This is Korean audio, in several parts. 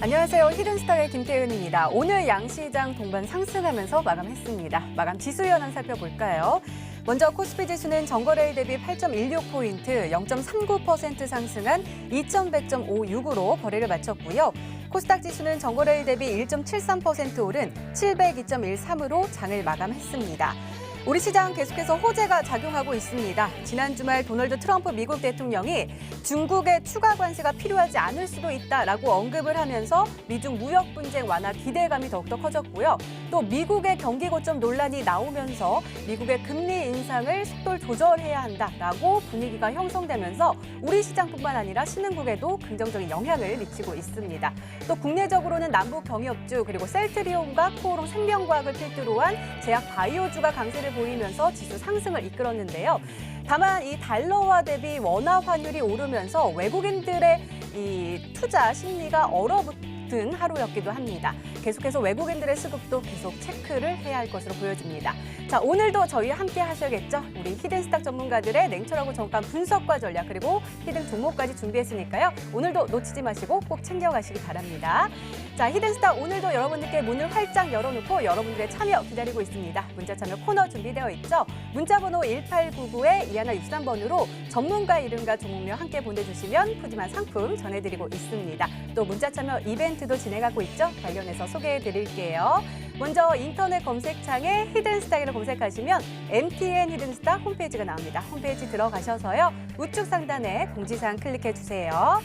안녕하세요. 히든스타의 김태은입니다. 오늘 양시장 동반 상승하면서 마감했습니다. 마감 지수 현황 살펴볼까요? 먼저 코스피 지수는 전거래일 대비 8.16포인트, 0.39% 상승한 2100.56으로 거래를 마쳤고요. 코스닥 지수는 전거래일 대비 1.73% 오른 702.13으로 장을 마감했습니다. 우리 시장 계속해서 호재가 작용하고 있습니다. 지난 주말 도널드 트럼프 미국 대통령이 중국의 추가 관세가 필요하지 않을 수도 있다라고 언급을 하면서 미중 무역 분쟁 완화 기대감이 더욱더 커졌고요. 또 미국의 경기 고점 논란이 나오면서 미국의 금리 인상을 속도를 조절해야 한다라고 분위기가 형성되면서 우리 시장뿐만 아니라 신흥국에도 긍정적인 영향을 미치고 있습니다. 또 국내적으로는 남북 경협주 그리고 셀트리온과 코오롱 생명과학을 필두로 한 제약 바이오주가 강세를 보이면서 지수 상승을 이끌었는데요. 다만 이 달러화 대비 원화 환율이 오르면서 외국인들의 이 투자 심리가 얼어붙은 하루였기도 합니다. 계속해서 외국인들의 수급도 계속 체크를 해야 할 것으로 보여집니다. 자, 오늘도 저희와 함께 하셔야겠죠? 우리 히든스탁 전문가들의 냉철하고 정확한 분석과 전략 그리고 히든 종목까지 준비했으니까요. 오늘도 놓치지 마시고 꼭 챙겨가시기 바랍니다. 자, 히든스탁 오늘도 여러분들께 문을 활짝 열어놓고 여러분들의 참여 기다리고 있습니다. 문자 참여 코너 준비되어 있죠? 문자번호 1899-2163번으로 전문가 이름과 종목명 함께 보내주시면 푸짐한 상품 전해드리고 있습니다. 또 문자 참여 이벤트도 진행하고 있죠? 관련해서 소개해드릴게요. 먼저 인터넷 검색창에 히든스탁을 검색하시면 MTN 히든스탁 홈페이지가 나옵니다. 홈페이지 들어가셔서요. 우측 상단에 공지사항 클릭해주세요.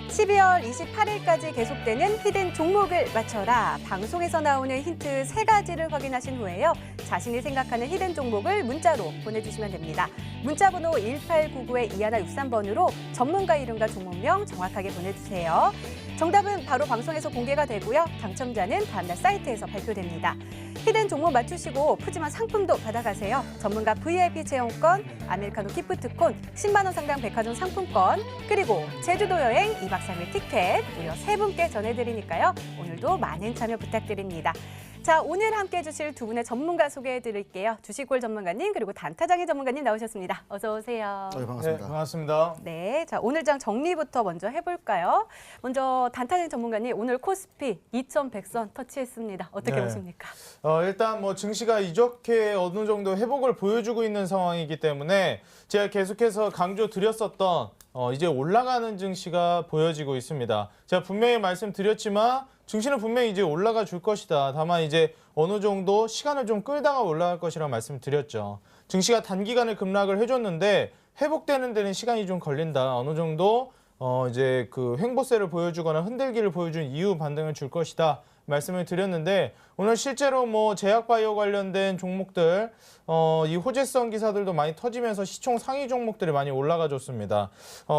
12월 28일까지 계속되는 히든 종목을 맞춰라. 방송에서 나오는 힌트 3가지를 확인하신 후에요. 자신이 생각하는 히든 종목을 문자로 보내주시면 됩니다. 문자번호 1899-2163번으로 전문가 이름과 종목명 정확하게 보내주세요. 정답은 바로 방송에서 공개가 되고요. 당첨자는 다음날 사이트에서 발표됩니다. 히든 종목 맞추시고 푸짐한 상품도 받아가세요. 전문가 VIP 체험권, 아메리카노 기프트콘, 10만 원 상당 백화점 상품권, 그리고 제주도 여행 2박 3일 티켓 무려 3분께 전해드리니까요. 오늘도 많은 참여 부탁드립니다. 자, 오늘 함께해 주실 두 분의 전문가 소개해드릴게요. 주식골 전문가님 그리고 단타장의 전문가님 나오셨습니다. 어서 오세요. 네, 반갑습니다. 네, 반갑습니다. 네, 자 오늘 장 정리부터 먼저 해볼까요? 먼저 단타장 전문가님 오늘 코스피 2100선 터치했습니다. 어떻게 네. 보십니까? 일단 뭐 증시가 이렇게 어느 정도 회복을 보여주고 있는 상황이기 때문에 제가 계속해서 강조 드렸었던 이제 올라가는 증시가 보여지고 있습니다. 제가 분명히 말씀드렸지만 증시는 분명히 이제 올라가 줄 것이다. 다만 이제 어느 정도 시간을 좀 끌다가 올라갈 것이라고 말씀드렸죠. 증시가 단기간에 급락을 해줬는데 회복되는 데는 시간이 좀 걸린다. 어느 정도 이제 그 횡보세를 보여주거나 흔들기를 보여준 이후 반등을 줄 것이다. 말씀을 드렸는데 오늘 실제로 뭐 제약바이오 관련된 종목들 이 호재성 기사들도 많이 터지면서 시총 상위 종목들이 많이 올라가 줬습니다.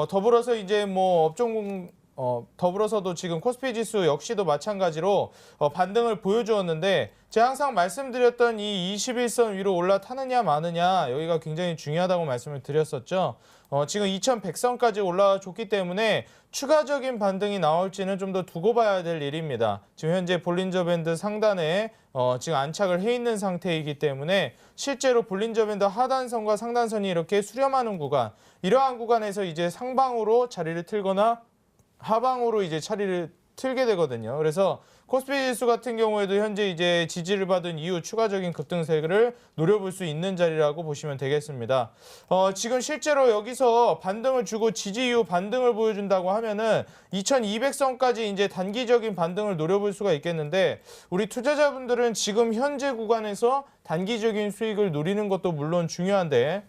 더불어서 이제 뭐 업종 더불어서도 지금 코스피 지수 역시도 마찬가지로 반등을 보여주었는데 제가 항상 말씀드렸던 이 21선 위로 올라타느냐 마느냐 여기가 굉장히 중요하다고 말씀을 드렸었죠. 지금 2100선까지 올라줬기 때문에 추가적인 반등이 나올지는 좀 더 두고 봐야 될 일입니다. 지금 현재 볼린저 밴드 상단에 지금 안착을 해 있는 상태이기 때문에 실제로 볼린저 밴드 하단선과 상단선이 이렇게 수렴하는 구간, 이러한 구간에서 이제 상방으로 자리를 틀거나 하방으로 이제 자리를 틀게 되거든요. 그래서 코스피 지수 같은 경우에도 현재 이제 지지를 받은 이후 추가적인 급등세를 노려볼 수 있는 자리라고 보시면 되겠습니다. 지금 실제로 여기서 반등을 주고 지지 이후 반등을 보여준다고 하면은 2200선까지 이제 단기적인 반등을 노려볼 수가 있겠는데 우리 투자자분들은 지금 현재 구간에서 단기적인 수익을 노리는 것도 물론 중요한데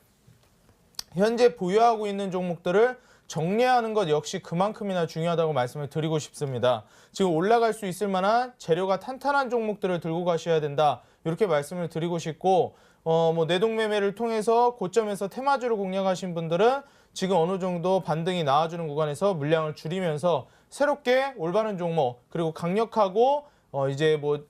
현재 보유하고 있는 종목들을 정리하는 것 역시 그만큼이나 중요하다고 말씀을 드리고 싶습니다. 지금 올라갈 수 있을 만한 재료가 탄탄한 종목들을 들고 가셔야 된다. 이렇게 말씀을 드리고 싶고 뭐 내동매매를 통해서 고점에서 테마주를 공략하신 분들은 지금 어느 정도 반등이 나와주는 구간에서 물량을 줄이면서 새롭게 올바른 종목 그리고 강력하고 이제 뭐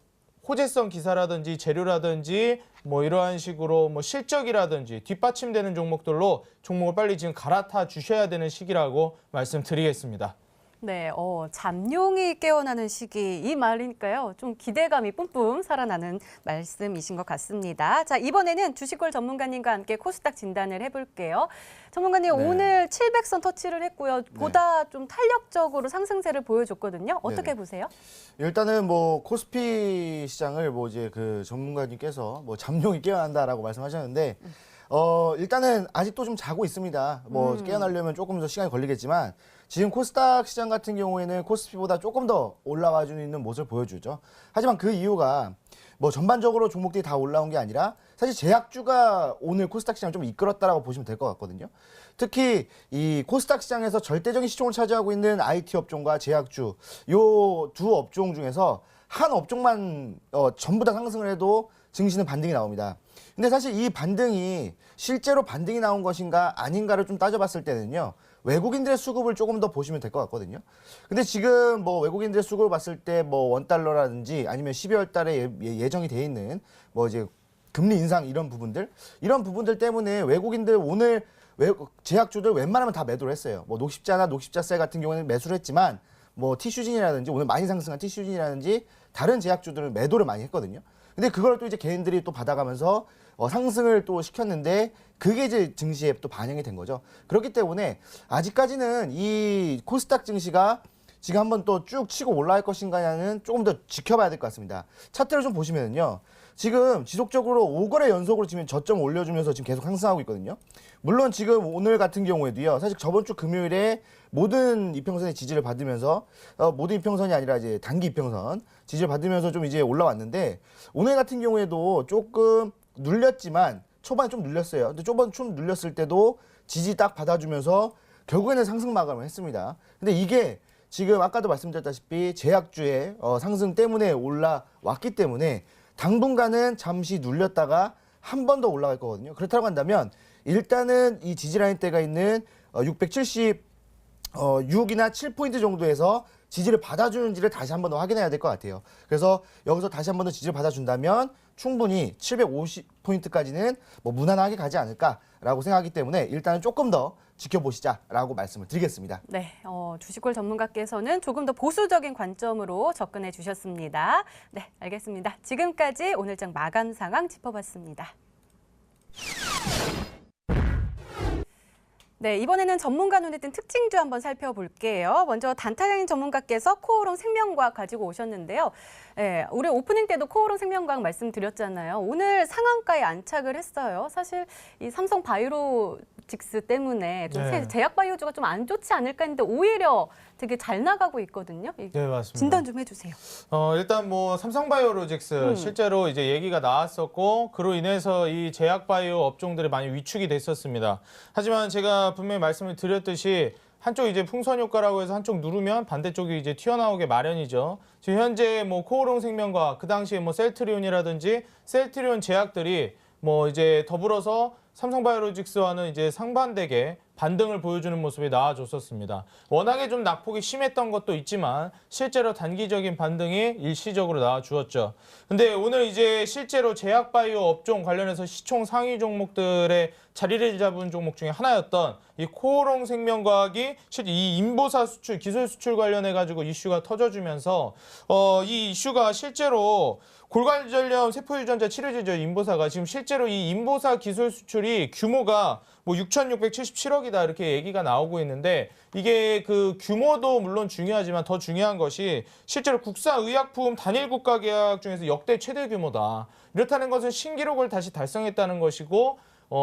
호재성 기사라든지 재료라든지 뭐 이러한 식으로 뭐 실적이라든지 뒷받침되는 종목들로 종목을 빨리 지금 갈아타 주셔야 되는 시기라고 말씀드리겠습니다. 네, 잠룡이 깨어나는 시기 이 말이니까요. 좀 기대감이 뿜뿜 살아나는 말씀이신 것 같습니다. 자, 이번에는 주식걸 전문가님과 함께 코스닥 진단을 해볼게요. 전문가님, 네. 오늘 700선 터치를 했고요. 보다 좀 탄력적으로 상승세를 보여줬거든요. 어떻게 네네. 보세요? 일단은 뭐 코스피 시장을 뭐 이제 그 전문가님께서 뭐 잠룡이 깨어난다라고 말씀하셨는데 일단은 아직도 좀 자고 있습니다. 뭐 깨어나려면 조금 더 시간이 걸리겠지만 지금 코스닥 시장 같은 경우에는 코스피보다 조금 더 올라와 주는 있는 모습을 보여주죠. 하지만 그 이유가 뭐 전반적으로 종목들이 다 올라온 게 아니라 사실 제약주가 오늘 코스닥 시장을 좀 이끌었다라고 보시면 될 것 같거든요. 특히 이 코스닥 시장에서 절대적인 시총을 차지하고 있는 IT 업종과 제약주 요 두 업종 중에서 한 업종만 전부 다 상승을 해도 증시는 반등이 나옵니다. 근데 사실 이 반등이 실제로 반등이 나온 것인가 아닌가를 좀 따져봤을 때는요. 외국인들의 수급을 조금 더 보시면 될 것 같거든요. 근데 지금 뭐 외국인들의 수급을 봤을 때 뭐 원달러라든지 아니면 12월 달에 예정이 돼 있는 뭐 이제 금리 인상 이런 부분들 때문에 외국인들 오늘 제약주들 웬만하면 다 매도를 했어요. 뭐 녹십자나 녹십자셀 같은 경우에는 매수를 했지만 뭐 티슈진이라든지 오늘 많이 상승한 티슈진이라든지 다른 제약주들은 매도를 많이 했거든요. 근데 그걸 또 이제 개인들이 또 받아가면서 상승을 또 시켰는데 그게 이제 증시에 또 반영이 된 거죠. 그렇기 때문에 아직까지는 이 코스닥 증시가 지금 한번 또 쭉 치고 올라갈 것인가는 조금 더 지켜봐야 될 것 같습니다. 차트를 좀 보시면은요. 지금 지속적으로 5거래 연속으로 지금 저점 올려주면서 지금 계속 상승하고 있거든요. 물론 지금 오늘 같은 경우에도요. 사실 저번 주 금요일에 모든 이평선의 지지를 받으면서 모든 이평선이 아니라 이제 단기 이평선 지지를 받으면서 좀 이제 올라왔는데 오늘 같은 경우에도 조금 눌렸지만 초반에 좀 눌렸어요. 근데 초반 좀 눌렸을 때도 지지 딱 받아주면서 결국에는 상승 마감을 했습니다. 근데 이게 지금 아까도 말씀드렸다시피 제약주의 상승 때문에 올라왔기 때문에 당분간은 잠시 눌렸다가 한 번 더 올라갈 거거든요. 그렇다고 한다면 일단은 이 지지라인대가 있는 676이나 7포인트 정도에서 지지를 받아주는지를 다시 한 번 더 확인해야 될 것 같아요. 그래서 여기서 다시 한 번 더 지지를 받아준다면 충분히 750포인트까지는 뭐 무난하게 가지 않을까라고 생각하기 때문에 일단은 조금 더 지켜보시자라고 말씀을 드리겠습니다. 네, 주식걸 전문가께서는 조금 더 보수적인 관점으로 접근해 주셨습니다. 네, 알겠습니다. 지금까지 오늘장 마감 상황 짚어봤습니다. 네, 이번에는 전문가 눈에 띈 특징주 한번 살펴볼게요. 먼저 단타장인 전문가께서 코오롱 생명과학 가지고 오셨는데요. 네, 우리 오프닝 때도 코오롱 생명과학 말씀드렸잖아요. 오늘 상한가에 안착을 했어요. 사실 이 삼성 바이오로직스 때문에 좀 네. 제약 바이오주가 좀 안 좋지 않을까 했는데 오히려 되게 잘 나가고 있거든요. 네, 맞습니다. 진단 좀 해주세요. 일단 뭐 삼성바이오로직스 실제로 이제 얘기가 나왔었고 그로 인해서 이 제약바이오 업종들이 많이 위축이 됐었습니다. 하지만 제가 분명히 말씀을 드렸듯이 한쪽 이제 풍선 효과라고 해서 한쪽 누르면 반대쪽이 이제 튀어나오게 마련이죠. 지금 현재 뭐 코오롱 생명과 그 당시에 뭐 셀트리온이라든지 셀트리온 제약들이 뭐 이제 더불어서 삼성바이오로직스와는 이제 상반되게 반등을 보여주는 모습이 나와줬었습니다. 워낙에 좀 낙폭이 심했던 것도 있지만 실제로 단기적인 반등이 일시적으로 나와주었죠. 근데 오늘 이제 실제로 제약바이오 업종 관련해서 시총 상위 종목들의 자리를 잡은 종목 중에 하나였던 이 코오롱 생명과학이 실제 이 인보사 수출, 기술 수출 관련해 가지고 이슈가 터져주면서 이 이슈가 실제로 골관절염 세포유전자 치료제죠. 인보사가 지금 실제로 이 인보사 기술 수출이 규모가 뭐 6,677억이다 이렇게 얘기가 나오고 있는데 이게 그 규모도 물론 중요하지만 더 중요한 것이 실제로 국사의약품 단일 국가 계약 중에서 역대 최대 규모다. 이렇다는 것은 신기록을 다시 달성했다는 것이고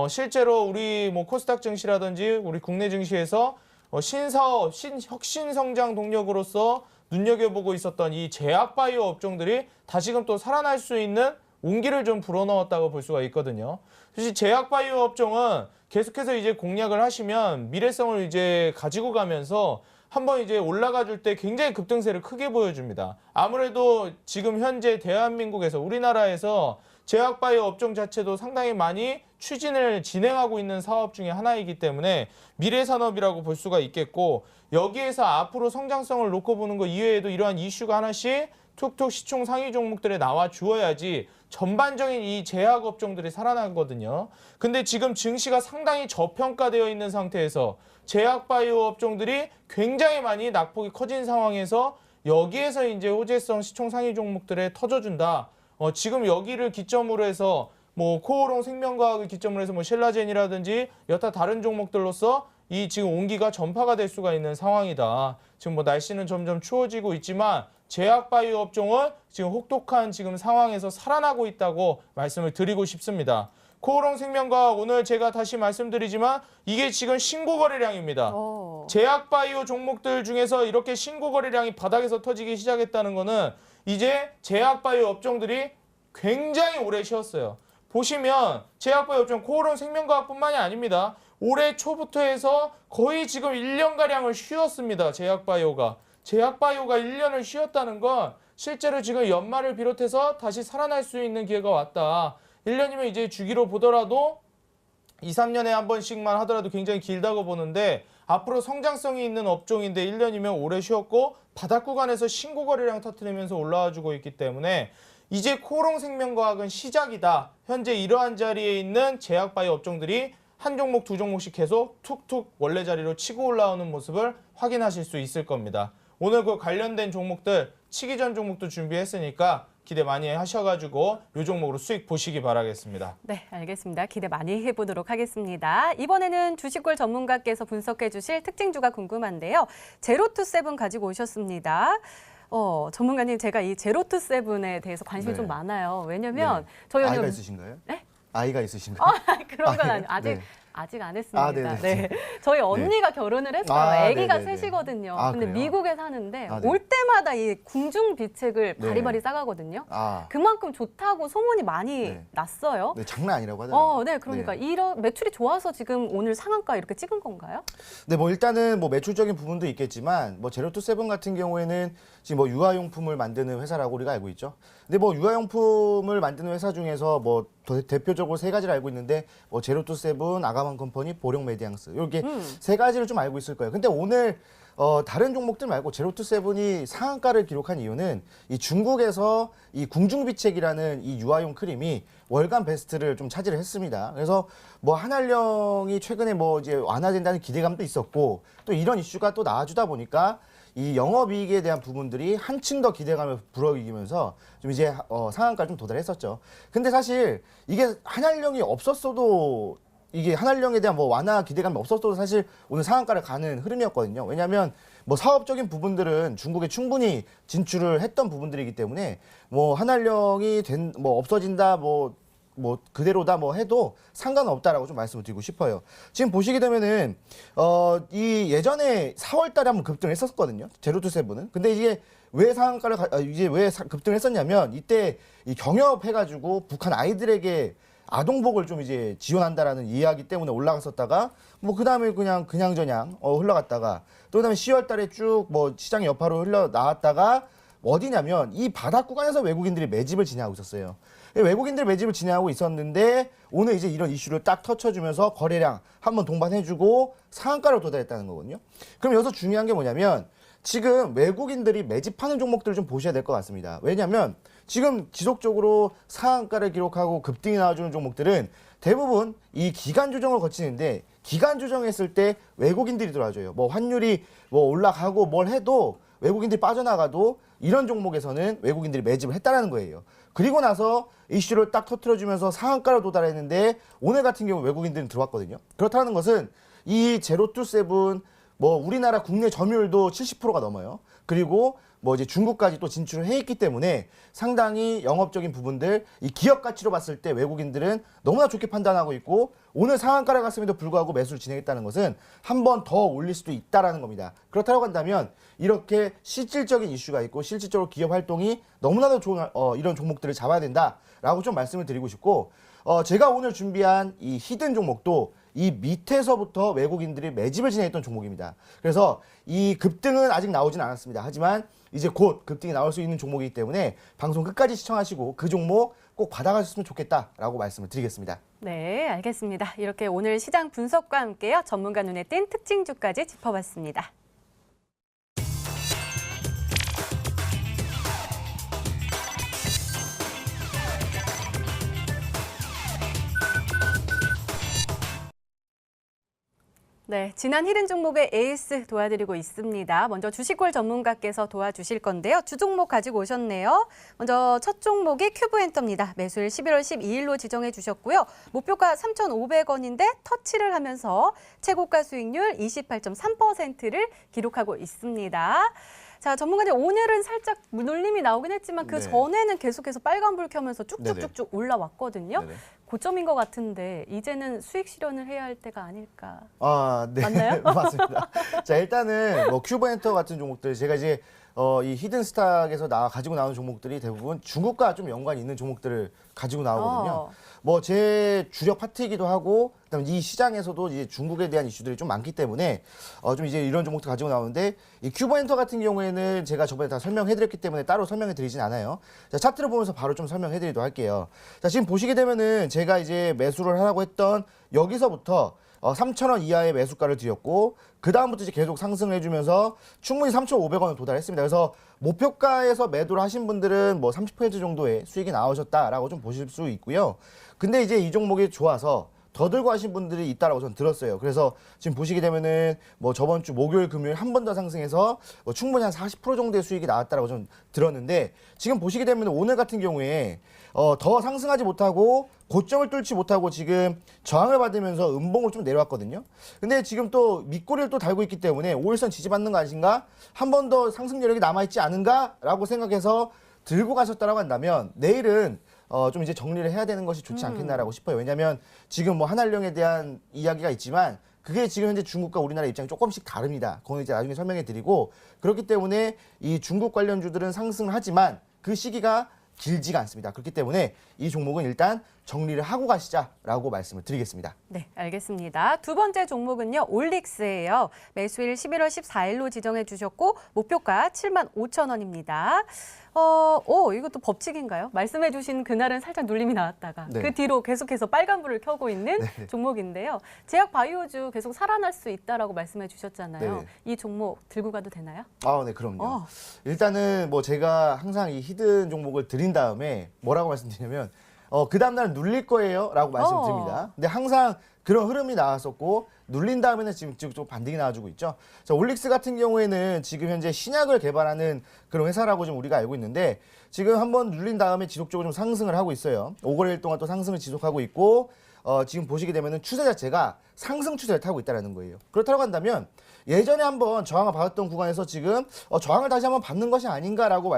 실제로 우리 뭐 코스닥 증시라든지 우리 국내 증시에서 혁신 성장 동력으로서 눈여겨보고 있었던 이 제약바이오 업종들이 다시금 또 살아날 수 있는 온기를 좀 불어넣었다고 볼 수가 있거든요. 사실 제약바이오 업종은 계속해서 이제 공략을 하시면 미래성을 이제 가지고 가면서 한번 이제 올라가 줄 때 굉장히 급등세를 크게 보여줍니다. 아무래도 지금 현재 대한민국에서 우리나라에서 제약바이오 업종 자체도 상당히 많이 추진을 진행하고 있는 사업 중에 하나이기 때문에 미래산업이라고 볼 수가 있겠고 여기에서 앞으로 성장성을 놓고 보는 것 이외에도 이러한 이슈가 하나씩 툭툭 시총 상위 종목들에 나와 주어야지 전반적인 이 제약 업종들이 살아나거든요. 근데 지금 증시가 상당히 저평가되어 있는 상태에서 제약 바이오 업종들이 굉장히 많이 낙폭이 커진 상황에서 여기에서 이제 호재성 시총 상위 종목들에 터져준다. 지금 여기를 기점으로 해서 뭐 코오롱 생명과학을 기점으로 해서 뭐 셀라젠이라든지 여타 다른 종목들로서 이 지금 온기가 전파가 될 수가 있는 상황이다. 지금 뭐 날씨는 점점 추워지고 있지만 제약 바이오 업종은 지금 혹독한 지금 상황에서 살아나고 있다고 말씀을 드리고 싶습니다. 코오롱 생명과학 오늘 제가 다시 말씀드리지만 이게 지금 신고 거래량입니다. 제약 바이오 종목들 중에서 이렇게 신고 거래량이 바닥에서 터지기 시작했다는 거는 이제 제약 바이오 업종들이 굉장히 오래 쉬었어요. 보시면 제약 바이오 업종 코오롱 생명과학뿐만이 아닙니다. 올해 초부터 해서 거의 지금 1년가량을 쉬었습니다. 제약 바이오가 1년을 쉬었다는 건 실제로 지금 연말을 비롯해서 다시 살아날 수 있는 기회가 왔다. 1년이면 이제 주기로 보더라도 2, 3년에 한 번씩만 하더라도 굉장히 길다고 보는데 앞으로 성장성이 있는 업종인데 1년이면 오래 쉬었고 바닥 구간에서 신고 거래량 터뜨리면서 올라와주고 있기 때문에 이제 코오롱 생명과학은 시작이다. 현재 이러한 자리에 있는 제약 바이오 업종들이 한 종목, 두 종목씩 계속 툭툭 원래 자리로 치고 올라오는 모습을 확인하실 수 있을 겁니다. 오늘 그 관련된 종목들 치기 전 종목도 준비했으니까 기대 많이 하셔가지고 이 종목으로 수익 보시기 바라겠습니다. 네, 알겠습니다. 기대 많이 해보도록 하겠습니다. 이번에는 주식골 전문가께서 분석해 주실 특징주가 궁금한데요. 제로투세븐 가지고 오셨습니다. 전문가님, 제가 이 제로투세븐에 대해서 관심이 네. 좀 많아요. 왜냐면 네. 저희 아이가 오늘 있으신가요? 네? 아이가 있으신가요? 그런 건 아니에요? 아직 네. 아직 안 했습니다. 네네. 네. 저희 언니가 결혼을 했어요. 아기가 네네네. 셋이거든요. 아, 근데 그래요? 미국에 사는데 네. 올 때마다 이 궁중 비책을 네. 바리바리 싸가거든요. 아, 그만큼 좋다고 소문이 많이 네. 났어요. 네, 장난 아니라고 하더라고요. 네, 그러니까 네. 이런 매출이 좋아서 지금 오늘 상한가 이렇게 찍은 건가요? 네, 뭐 일단은 뭐 매출적인 부분도 있겠지만 뭐 제로투세븐 같은 경우에는 지금 뭐 유아용품을 만드는 회사라고 우리가 알고 있죠. 근데 뭐 유아용품을 만드는 회사 중에서 뭐 대표적으로 세 가지를 알고 있는데 뭐 제로투세븐, 아가만 컴퍼니, 보령 메디앙스 이렇게 세 가지를 좀 알고 있을 거예요. 근데 오늘 다른 종목들 말고 제로투세븐이 상한가를 기록한 이유는 이 중국에서 이 궁중비책이라는 이 유아용 크림이 월간 베스트를 좀 차지를 했습니다. 그래서 뭐 한알령이 최근에 뭐 이제 완화된다는 기대감도 있었고 또 이런 이슈가 또 나와주다 보니까 이 영업이익에 대한 부분들이 한층 더 기대감을 불어이기면서 좀 이제 상한가를 좀 도달했었죠. 근데 사실 이게 한알령이 없었어도 이게 한알령에 대한 뭐 완화 기대감이 없었어도 사실 오늘 상한가를 가는 흐름이었거든요. 왜냐하면 뭐 사업적인 부분들은 중국에 충분히 진출을 했던 부분들이기 때문에 뭐 한알령이 뭐 없어진다 뭐 그대로다 뭐 해도 상관없다라고 좀 말씀을 드리고 싶어요. 지금 보시게 되면은 이 예전에 4월 달에 한번 급등을 했었거든요. 제로투세븐은. 근데 이게 왜 상한가를 이제 왜 급등을 했었냐면 이때 이 경협해가지고 북한 아이들에게 아동복을 좀 이제 지원한다라는 이야기 때문에 올라갔었다가 뭐 그다음에 그냥저냥 흘러갔다가 또 그다음에 10월 달에 쭉 뭐 시장 여파로 흘러나왔다가 어디냐면 이 바닥 구간에서 외국인들이 매집을 진행하고 있었어요. 외국인들 매집을 진행하고 있었는데 오늘 이제 이런 이슈를 딱 터쳐주면서 거래량 한번 동반해주고 상한가로 도달했다는 거거든요. 그럼 여기서 중요한 게 뭐냐면 지금 외국인들이 매집하는 종목들을 좀 보셔야 될 것 같습니다. 왜냐하면 지금 지속적으로 상한가를 기록하고 급등이 나와주는 종목들은 대부분 이 기간 조정을 거치는데 기간 조정했을 때 외국인들이 들어와줘요. 뭐 환율이 뭐 올라가고 뭘 해도 외국인들이 빠져나가도 이런 종목에서는 외국인들이 매집을 했다는 거예요. 그리고 나서 이슈를 딱 터트려주면서 상한가로 도달했는데 오늘 같은 경우 외국인들은 들어왔거든요. 그렇다는 것은 이 제로투세븐 뭐 우리나라 국내 점유율도 70%가 넘어요. 그리고 뭐 이제 중국까지 또 진출을 해 있기 때문에 상당히 영업적인 부분들 이 기업 가치로 봤을 때 외국인들은 너무나 좋게 판단하고 있고 오늘 상한가를 갔음에도 불구하고 매수를 진행했다는 것은 한 번 더 올릴 수도 있다라는 겁니다. 그렇다고 한다면 이렇게 실질적인 이슈가 있고 실질적으로 기업 활동이 너무나도 좋은 이런 종목들을 잡아야 된다라고 좀 말씀을 드리고 싶고 제가 오늘 준비한 이 히든 종목도 이 밑에서부터 외국인들이 매집을 진행했던 종목입니다. 그래서 이 급등은 아직 나오진 않았습니다. 하지만 이제 곧 급등이 나올 수 있는 종목이기 때문에 방송 끝까지 시청하시고 그 종목 꼭 받아가셨으면 좋겠다라고 말씀을 드리겠습니다. 네, 알겠습니다. 이렇게 오늘 시장 분석과 함께요. 전문가 눈에 띈 특징주까지 짚어봤습니다. 네, 지난 히든 종목의 에이스 도와드리고 있습니다. 먼저 주식골 전문가께서 도와주실 건데요. 주 종목 가지고 오셨네요. 먼저 첫 종목이 큐브엔터입니다. 매수일 11월 12일로 지정해 주셨고요. 목표가 3,500원인데 터치를 하면서 최고가 수익률 28.3%를 기록하고 있습니다. 자, 전문가님 오늘은 살짝 눌림이 나오긴 했지만 그 네. 전에는 계속해서 빨간불 켜면서 쭉쭉쭉쭉 네네. 올라왔거든요. 네네. 고점인 것 같은데 이제는 수익 실현을 해야 할 때가 아닐까. 아, 네. 맞나요? 맞습니다. 자, 일단은 뭐 큐브엔터 같은 종목들 제가 이제 이 히든스탁에서 가지고 나오는 종목들이 대부분 중국과 좀 연관이 있는 종목들을 가지고 나오거든요. 뭐 제 주력 파트이기도 하고 그다음에 이 시장에서도 이제 중국에 대한 이슈들이 좀 많기 때문에 좀 이제 이런 종목들 가지고 나오는데 이 큐브엔터 같은 경우에는 제가 저번에 다 설명해드렸기 때문에 따로 설명해드리진 않아요. 자, 차트를 보면서 바로 좀 설명해드리도록 할게요. 자, 지금 보시게 되면은 제가 이제 매수를 하라고 했던 여기서부터 3,000원 이하의 매수가를 드렸고 그 다음부터 이제 계속 상승을 해주면서 충분히 3,500원을 도달했습니다. 그래서 목표가에서 매도를 하신 분들은 뭐 30% 정도의 수익이 나오셨다라고 좀 보실 수 있고요. 근데 이제 이 종목이 좋아서 더 들고 하신 분들이 있다라고 저는 들었어요. 그래서 지금 보시게 되면은 뭐 저번 주 목요일, 금요일 한 번 더 상승해서 뭐 충분히 한 40% 정도의 수익이 나왔다라고 저는 들었는데 지금 보시게 되면 오늘 같은 경우에 더 상승하지 못하고 고점을 뚫지 못하고 지금 저항을 받으면서 음봉으로 좀 내려왔거든요. 근데 지금 또 밑꼬리를 또 달고 있기 때문에 5일선 지지받는 거 아닌가? 한 번 더 상승 여력이 남아있지 않은가라고 생각해서 들고 가셨다라고 한다면 내일은 좀 이제 정리를 해야 되는 것이 좋지 않겠나라고 싶어요. 왜냐하면 지금 뭐 한한령에 대한 이야기가 있지만 그게 지금 현재 중국과 우리나라 입장이 조금씩 다릅니다. 그건 이제 나중에 설명해 드리고 그렇기 때문에 이 중국 관련주들은 상승을 하지만 그 시기가 길지가 않습니다. 그렇기 때문에 이 종목은 일단 정리를 하고 가시자라고 말씀을 드리겠습니다. 네, 알겠습니다. 두 번째 종목은요, 올릭스예요. 매수일 11월 14일로 지정해 주셨고 목표가 75,000원입니다. 이것도 법칙인가요? 말씀해 주신 그날은 살짝 눌림이 나왔다가 네. 그 뒤로 계속해서 빨간불을 켜고 있는 네. 종목인데요. 제약 바이오주 계속 살아날 수 있다라고 말씀해 주셨잖아요. 네. 이 종목 들고 가도 되나요? 아, 네, 그럼요. 일단은 뭐 제가 항상 이 히든 종목을 드린 다음에 뭐라고 말씀드리냐면 그 다음날 눌릴 거예요 라고 말씀드립니다. 근데 항상 그런 흐름이 나왔었고 눌린 다음에는 지금 좀 반등이 나와주고 있죠. 자, 올릭스 같은 경우에는 지금 현재 신약을 개발하는 그런 회사라고 좀 우리가 알고 있는데 지금 한번 눌린 다음에 지속적으로 좀 상승을 하고 있어요. 5거래일 동안 또 상승을 지속하고 있고 지금 보시게 되면은 추세 자체가 상승 추세를 타고 있다는 거예요. 그렇다고 한다면 예전에 한번 저항을 받았던 구간에서 지금 저항을 다시 한번 받는 것이 아닌가라고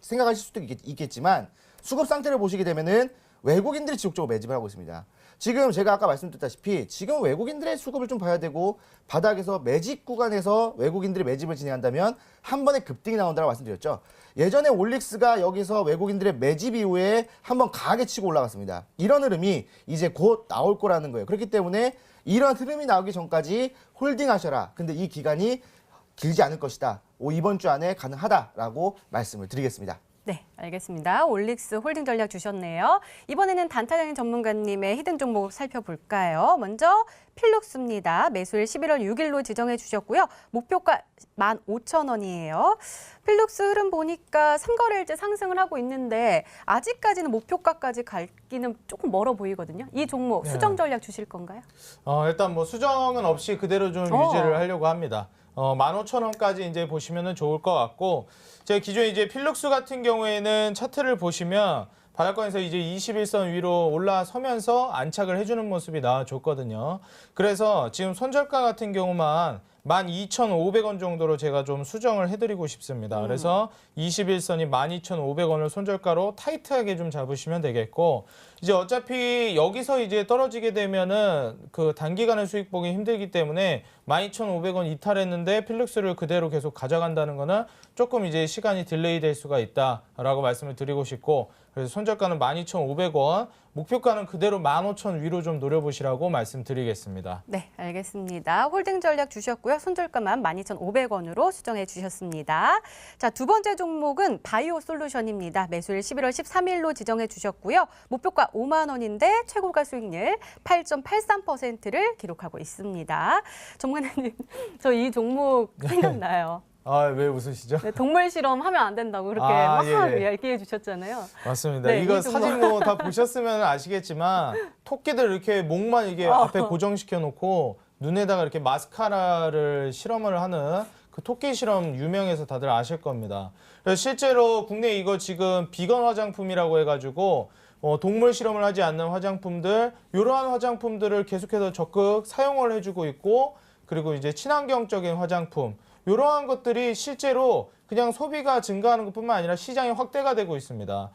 생각하실 수도 있겠지만 수급 상태를 보시게 되면은 외국인들이 지속적으로 매집을 하고 있습니다. 지금 제가 아까 말씀드렸다시피 지금 외국인들의 수급을 좀 봐야 되고 바닥에서 매집 구간에서 외국인들이 매집을 진행한다면 한 번에 급등이 나온다고 말씀드렸죠. 예전에 올릭스가 여기서 외국인들의 매집 이후에 한번 강하게 치고 올라갔습니다. 이런 흐름이 이제 곧 나올 거라는 거예요. 그렇기 때문에 이런 흐름이 나오기 전까지 홀딩하셔라. 근데 이 기간이 길지 않을 것이다. 이번 주 안에 가능하다라고 말씀을 드리겠습니다. 네, 알겠습니다. 올릭스 홀딩 전략 주셨네요. 이번에는 단타장인 전문가님의 히든 종목 살펴볼까요? 먼저 필룩스입니다. 매수일 11월 6일로 지정해 주셨고요. 목표가 15,000원이에요. 필룩스 흐름 보니까 3거래일째 상승을 하고 있는데 아직까지는 목표가까지 갈기는 조금 멀어 보이거든요. 이 종목 수정 전략 주실 건가요? 일단 뭐 수정은 없이 그대로 좀 유지를 하려고 합니다. 15,000원까지 이제 보시면은 좋을 것 같고, 제가 기존에 이제 필룩스 같은 경우에는 차트를 보시면 바닥권에서 이제 21선 위로 올라서면서 안착을 해주는 모습이 나와줬거든요. 그래서 지금 손절가 같은 경우만 12,500원 정도로 제가 좀 수정을 해드리고 싶습니다. 그래서 21선이 12,500원을 손절가로 타이트하게 좀 잡으시면 되겠고, 이제 어차피 여기서 이제 떨어지게 되면은 그 단기간의 수익 보기 힘들기 때문에 12,500원 이탈했는데 필룩스를 그대로 계속 가져간다는 거는 조금 이제 시간이 딜레이 될 수가 있다라고 말씀을 드리고 싶고, 그래서 손절가는 12,500원, 목표가는 그대로 15,000원 위로 좀 노려보시라고 말씀드리겠습니다. 네, 알겠습니다. 홀딩 전략 주셨고요. 손절가만 12,500원으로 수정해 주셨습니다. 자, 두 번째 종목은 바이오 솔루션입니다. 매수일 11월 13일로 지정해 주셨고요. 목표가 5만 원인데 최고가 수익률 8.83%를 기록하고 있습니다. 전문가님, 저 이 종목 생각나요. 왜 웃으시죠? 네, 동물 실험 하면 안 된다고 그렇게 막 얘기해 주셨잖아요. 맞습니다. 네, 이거 이 종목. 사진 뭐 다 보셨으면 아시겠지만 토끼들 이렇게 목만 이게 앞에 고정시켜 놓고 눈에다가 이렇게 마스카라를 실험을 하는 그 토끼 실험 유명해서 다들 아실 겁니다. 그래서 실제로 국내 이거 지금 비건 화장품이라고 해가지고 동물 실험을 하지 않는 화장품들, 이러한 화장품들을 계속해서 적극 사용을 해주고 있고, 그리고 이제 친환경적인 화장품, 이러한 것들이 실제로 그냥 소비가 증가하는 것뿐만 아니라 시장이 확대가 되고 있습니다.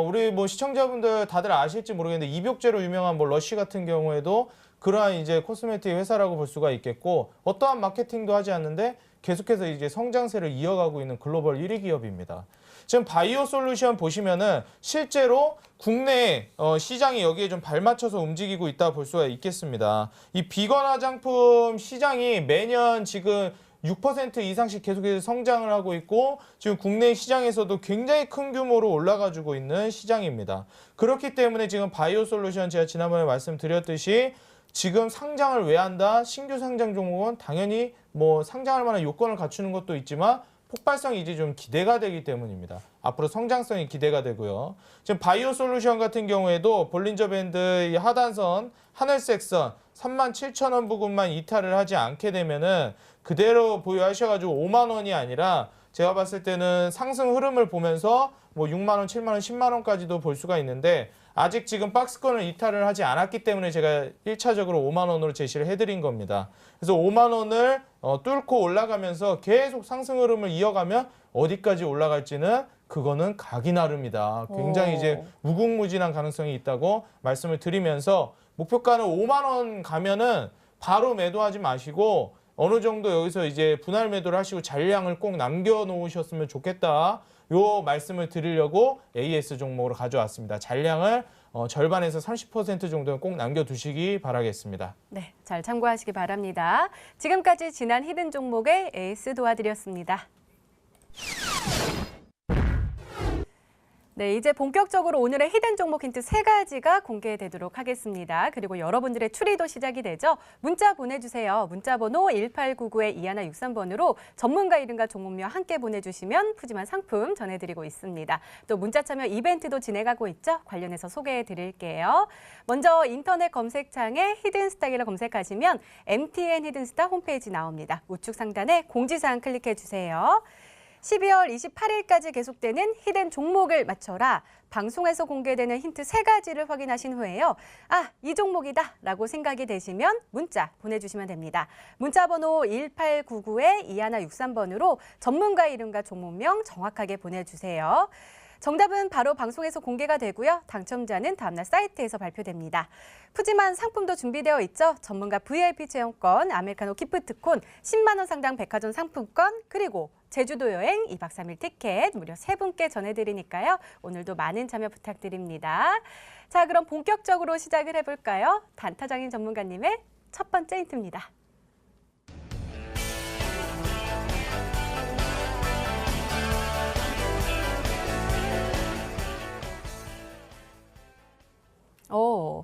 우리 뭐 시청자분들 다들 아실지 모르겠는데 입욕제로 유명한 뭐 러쉬 같은 경우에도 그러한 이제 코스메틱 회사라고 볼 수가 있겠고, 어떠한 마케팅도 하지 않는데 계속해서 이제 성장세를 이어가고 있는 글로벌 1위 기업입니다. 지금 바이오 솔루션 보시면은 실제로 국내 시장이 여기에 좀 발맞춰서 움직이고 있다 볼 수가 있겠습니다. 이 비건 화장품 시장이 매년 지금 6% 이상씩 계속해서 성장을 하고 있고, 지금 국내 시장에서도 굉장히 큰 규모로 올라가지고 있는 시장입니다. 그렇기 때문에 지금 바이오 솔루션 제가 지난번에 말씀드렸듯이 지금 상장을 왜 한다? 신규 상장 종목은 당연히 뭐 상장할 만한 요건을 갖추는 것도 있지만 폭발성이 이제 좀 기대가 되기 때문입니다. 앞으로 성장성이 기대가 되고요. 지금 바이오 솔루션 같은 경우에도 볼린저 밴드 하단선, 하늘색 선 37,000원 부근만 이탈을 하지 않게 되면은 그대로 보유하셔가지고 5만 원이 아니라 제가 봤을 때는 상승 흐름을 보면서 뭐 6만 원, 7만 원, 10만 원까지도 볼 수가 있는데, 아직 지금 박스권을 이탈을 하지 않았기 때문에 제가 1차적으로 5만 원으로 제시를 해드린 겁니다. 그래서 5만 원을 뚫고 올라가면서 계속 상승 흐름을 이어가면 어디까지 올라갈지는 그거는 각이 나릅니다. 굉장히 이제 무궁무진한 가능성이 있다고 말씀을 드리면서, 목표가는 5만 원 가면은 바로 매도하지 마시고 어느 정도 여기서 이제 분할 매도를 하시고 잔량을 꼭 남겨놓으셨으면 좋겠다. 요 말씀을 드리려고 AS 종목으로 가져왔습니다. 잔량을 절반에서 30% 정도는 꼭 남겨두시기 바라겠습니다. 네, 잘 참고하시기 바랍니다. 지금까지 지난 히든 종목의 에이스 도와드렸습니다. 네, 이제 본격적으로 오늘의 히든 종목 힌트 3가지가 공개되도록 하겠습니다. 그리고 여러분들의 추리도 시작이 되죠. 문자 보내주세요. 문자 번호 1899-2163번으로 전문가 이름과 종목명 함께 보내주시면 푸짐한 상품 전해드리고 있습니다. 또 문자 참여 이벤트도 진행하고 있죠. 관련해서 소개해드릴게요. 먼저 인터넷 검색창에 히든스타일을 검색하시면 MTN 히든스타 홈페이지 나옵니다. 우측 상단에 공지사항 클릭해주세요. 12월 28일까지 계속되는 히든 종목을 맞춰라. 방송에서 공개되는 힌트 3가지를 확인하신 후에요. 아, 이 종목이다 라고 생각이 되시면 문자 보내주시면 됩니다. 문자 번호 1899-2163번으로 전문가 이름과 종목명 정확하게 보내주세요. 정답은 바로 방송에서 공개가 되고요. 당첨자는 다음날 사이트에서 발표됩니다. 푸짐한 상품도 준비되어 있죠. 전문가 VIP 체험권, 아메리카노 기프트콘, 10만 원 상당 백화점 상품권, 그리고 제주도 여행 2박 3일 티켓 무려 3분께 전해드리니까요. 오늘도 많은 참여 부탁드립니다. 자, 그럼 본격적으로 시작을 해볼까요? 단타장인 전문가님의 첫 번째 힌트입니다.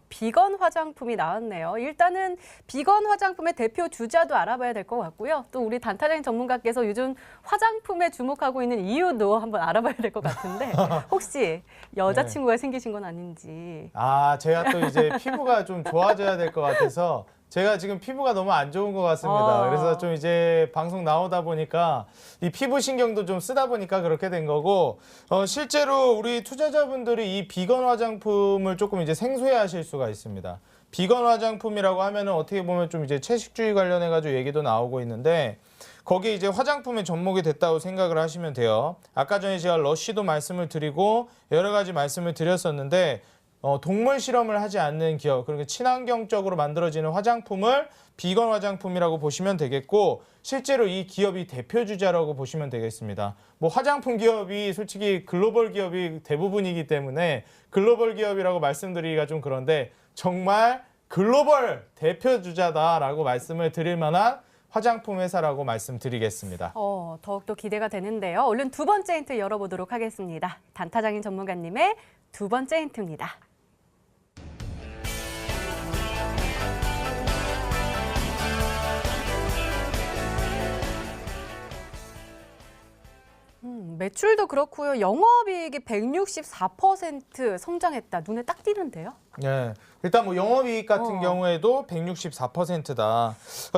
비건 화장품이 나왔네요. 일단은 비건 화장품의 대표 주자도 알아봐야 될 것 같고요. 또 우리 단타장인 전문가께서 요즘 화장품에 주목하고 있는 이유도 한번 알아봐야 될 것 같은데, 혹시 여자친구가 생기신 건 아닌지. 아, 제가 또 이제 피부가 좀 좋아져야 될 것 같아서 제가 지금 피부가 너무 안 좋은 것 같습니다. 그래서 좀 이제 방송 나오다 보니까 이 피부 신경도 좀 쓰다 보니까 그렇게 된 거고, 실제로 우리 투자자분들이 이 비건 화장품을 조금 이제 생소해 하실 수가 있습니다. 비건 화장품이라고 하면은 어떻게 보면 좀 이제 채식주의 관련해가지고 얘기도 나오고 있는데, 거기에 이제 화장품의 접목이 됐다고 생각을 하시면 돼요. 아까 전에 제가 러쉬도 말씀을 드리고 여러 가지 말씀을 드렸었는데, 동물 실험을 하지 않는 기업, 그러니까 친환경적으로 만들어지는 화장품을 비건 화장품이라고 보시면 되겠고, 실제로 이 기업이 대표 주자라고 보시면 되겠습니다. 뭐 화장품 기업이 솔직히 글로벌 기업이 대부분이기 때문에 글로벌 기업이라고 말씀드리기가 좀 그런데, 정말 글로벌 대표 주자다라고 말씀을 드릴 만한 화장품 회사라고 말씀드리겠습니다. 더욱더 기대가 되는데요. 얼른 두 번째 힌트 열어보도록 하겠습니다. 단타장인 전문가님의 두 번째 힌트입니다. 매출도 그렇고요. 영업이익이 164% 성장했다. 눈에 딱 띄는데요. 네. 일단 뭐 영업이익 같은 경우에도 164%다.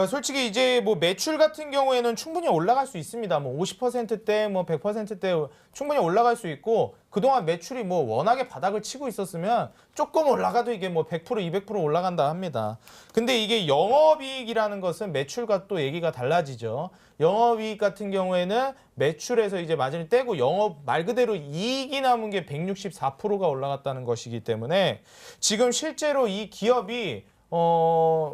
솔직히 이제 뭐 매출 같은 경우에는 충분히 올라갈 수 있습니다. 뭐 50%대, 뭐 100%대 충분히 올라갈 수 있고 그동안 매출이 뭐 워낙에 바닥을 치고 있었으면 조금 올라가도 이게 뭐 100%, 200% 올라간다 합니다. 근데 이게 영업이익이라는 것은 매출과 또 얘기가 달라지죠. 영업이익 같은 경우에는 매출에서 이제 마진을 떼고 영업 말 그대로 이익이 남은 게 164%가 올라갔다는 것이기 때문에 지금 실제로 이 기업이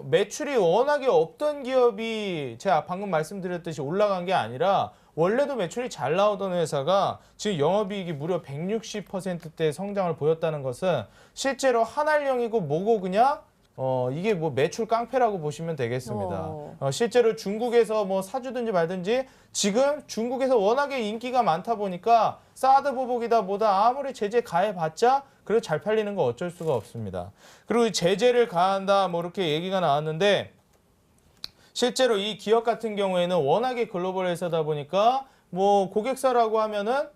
매출이 워낙에 없던 기업이 제가 방금 말씀드렸듯이 올라간 게 아니라 원래도 매출이 잘 나오던 회사가 지금 영업이익이 무려 160%대 성장을 보였다는 것은 실제로 한알령이고 뭐고 그냥 이게 뭐 매출 깡패라고 보시면 되겠습니다. 실제로 중국에서 뭐 사주든지 말든지 지금 중국에서 워낙에 인기가 많다 보니까 사드 보복이다 뭐다 아무리 제재 가해봤자 그래도 잘 팔리는 거 어쩔 수가 없습니다. 그리고 제재를 가한다 뭐 이렇게 얘기가 나왔는데 실제로 이 기업 같은 경우에는 워낙에 글로벌 회사다 보니까 뭐 고객사라고 하면은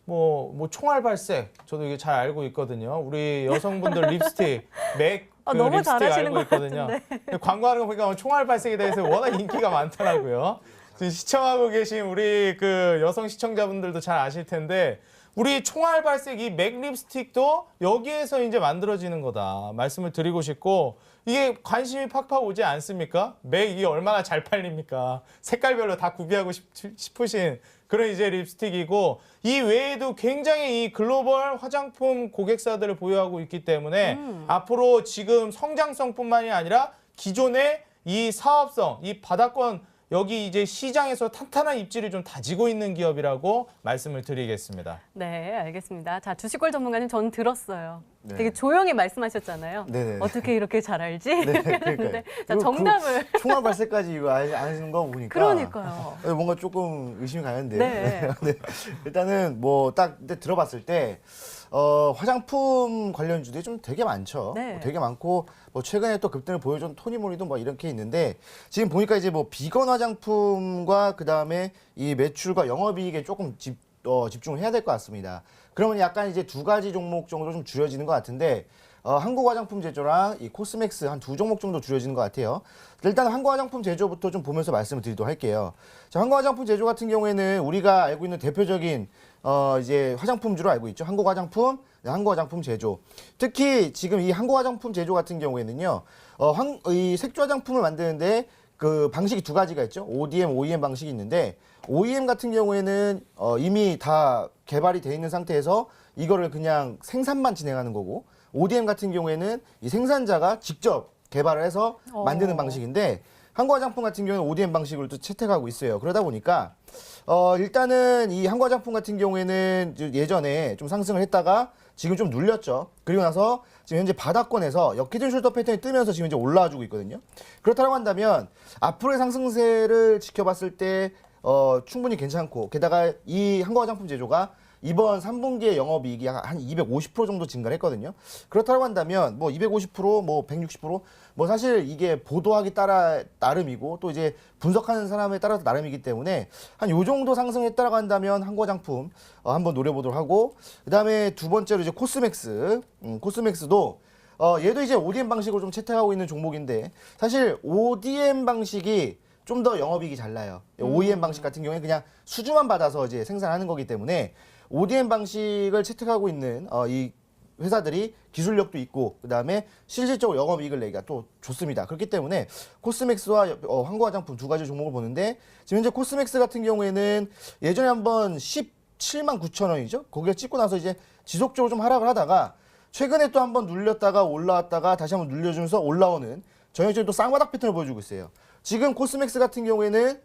뭐 총알 발색 저도 이게 잘 알고 있거든요. 우리 여성분들 립스틱 맥 그 너무 립스틱 잘하시는 알고 것 있거든요. 같은데. 광고하는 거 보니까 총알 발색에 대해서 워낙 인기가 많더라고요. 지금 시청하고 계신 우리 그 여성 시청자분들도 잘 아실 텐데 우리 총알 발색 이 맥 립스틱도 여기에서 이제 만들어지는 거다 말씀을 드리고 싶고 이게 관심이 팍팍 오지 않습니까? 맥 이게 얼마나 잘 팔립니까? 색깔별로 다 구비하고 싶으신 그런 이제 립스틱이고 이 외에도 굉장히 이 글로벌 화장품 고객사들을 보유하고 있기 때문에 앞으로 지금 성장성뿐만이 아니라 기존의 이 사업성, 이 바닥권 여기 이제 시장에서 탄탄한 입지를 좀 다지고 있는 기업이라고 말씀을 드리겠습니다. 네, 알겠습니다. 자, 주식걸 전문가님 저는 들었어요. 네. 되게 조용히 말씀하셨잖아요. 네네. 어떻게 이렇게 잘 알지? 네, 그러니까요. 자, 정답을. 총알 발색까지 이거 아시는 거 보니까 그러니까요. 뭔가 조금 의심이 가는데요. 네. 네. 일단은 뭐 딱 들어봤을 때 화장품 관련주들이 좀 되게 많죠. 네. 되게 많고 뭐 최근에 또 급등을 보여준 토니모니도 뭐 이렇게 있는데 지금 보니까 이제 뭐 비건 화장품과 그 다음에 이 매출과 영업이익에 조금 집중을 해야 될 것 같습니다. 그러면 약간 이제 두 가지 종목 정도 좀 줄여지는 것 같은데 한국 화장품 제조랑 이 코스맥스 한 두 종목 정도 줄여지는 것 같아요. 일단 한국 화장품 제조부터 좀 보면서 말씀을 드리도록 할게요. 자, 한국 화장품 제조 같은 경우에는 우리가 알고 있는 대표적인 이제 화장품주로 알고 있죠. 한국 화장품, 한국 화장품 제조. 특히 지금 이 한국 화장품 제조 같은 경우에는요, 이 색조 화장품을 만드는데 그 방식이 두 가지가 있죠. ODM, OEM 방식이 있는데 OEM 같은 경우에는 이미 다 개발이 돼 있는 상태에서 이거를 그냥 생산만 진행하는 거고 ODM 같은 경우에는 이 생산자가 직접 개발을 해서 만드는 방식인데 한국 화장품 같은 경우는 ODM 방식으로 또 채택하고 있어요. 그러다 보니까 일단은 이 한국 화장품 같은 경우에는 예전에 좀 상승을 했다가 지금 좀 눌렸죠. 그리고 나서 지금 현재 바닥권에서 역히든 숄더 패턴이 뜨면서 지금 이제 올라와주고 있거든요. 그렇다고 한다면 앞으로의 상승세를 지켜봤을 때 충분히 괜찮고 게다가 이 한국 화장품 제조가 이번 3분기의 영업이익이 한 250% 정도 증가를 했거든요. 그렇다고 한다면 뭐 250%, 뭐 160%, 뭐 사실 이게 보도하기 따라 나름이고 또 이제 분석하는 사람에 따라서 나름이기 때문에 한 요 정도 상승했다고 한다면 한국 화장품 한번 노려보도록 하고 그다음에 두 번째로 이제 코스맥스, 코스맥스도 얘도 이제 ODM 방식으로 좀 채택하고 있는 종목인데 사실 ODM 방식이 좀 더 영업이익이 잘 나요. OEM 방식 같은 경우에 그냥 수주만 받아서 이제 생산하는 거기 때문에 ODM 방식을 채택하고 있는 이 회사들이 기술력도 있고 그다음에 실질적으로 영업이익을 내기가 또 좋습니다. 그렇기 때문에 코스맥스와 한국 화장품 두 가지 종목을 보는데 지금 현재 코스맥스 같은 경우에는 예전에 한번 17만 9천 원이죠. 거기에 찍고 나서 이제 지속적으로 좀 하락을 하다가 최근에 또 한번 눌렸다가 올라왔다가 다시 한번 눌려주면서 올라오는 전형적인 또 쌍바닥 패턴을 보여주고 있어요. 지금 코스맥스 같은 경우에는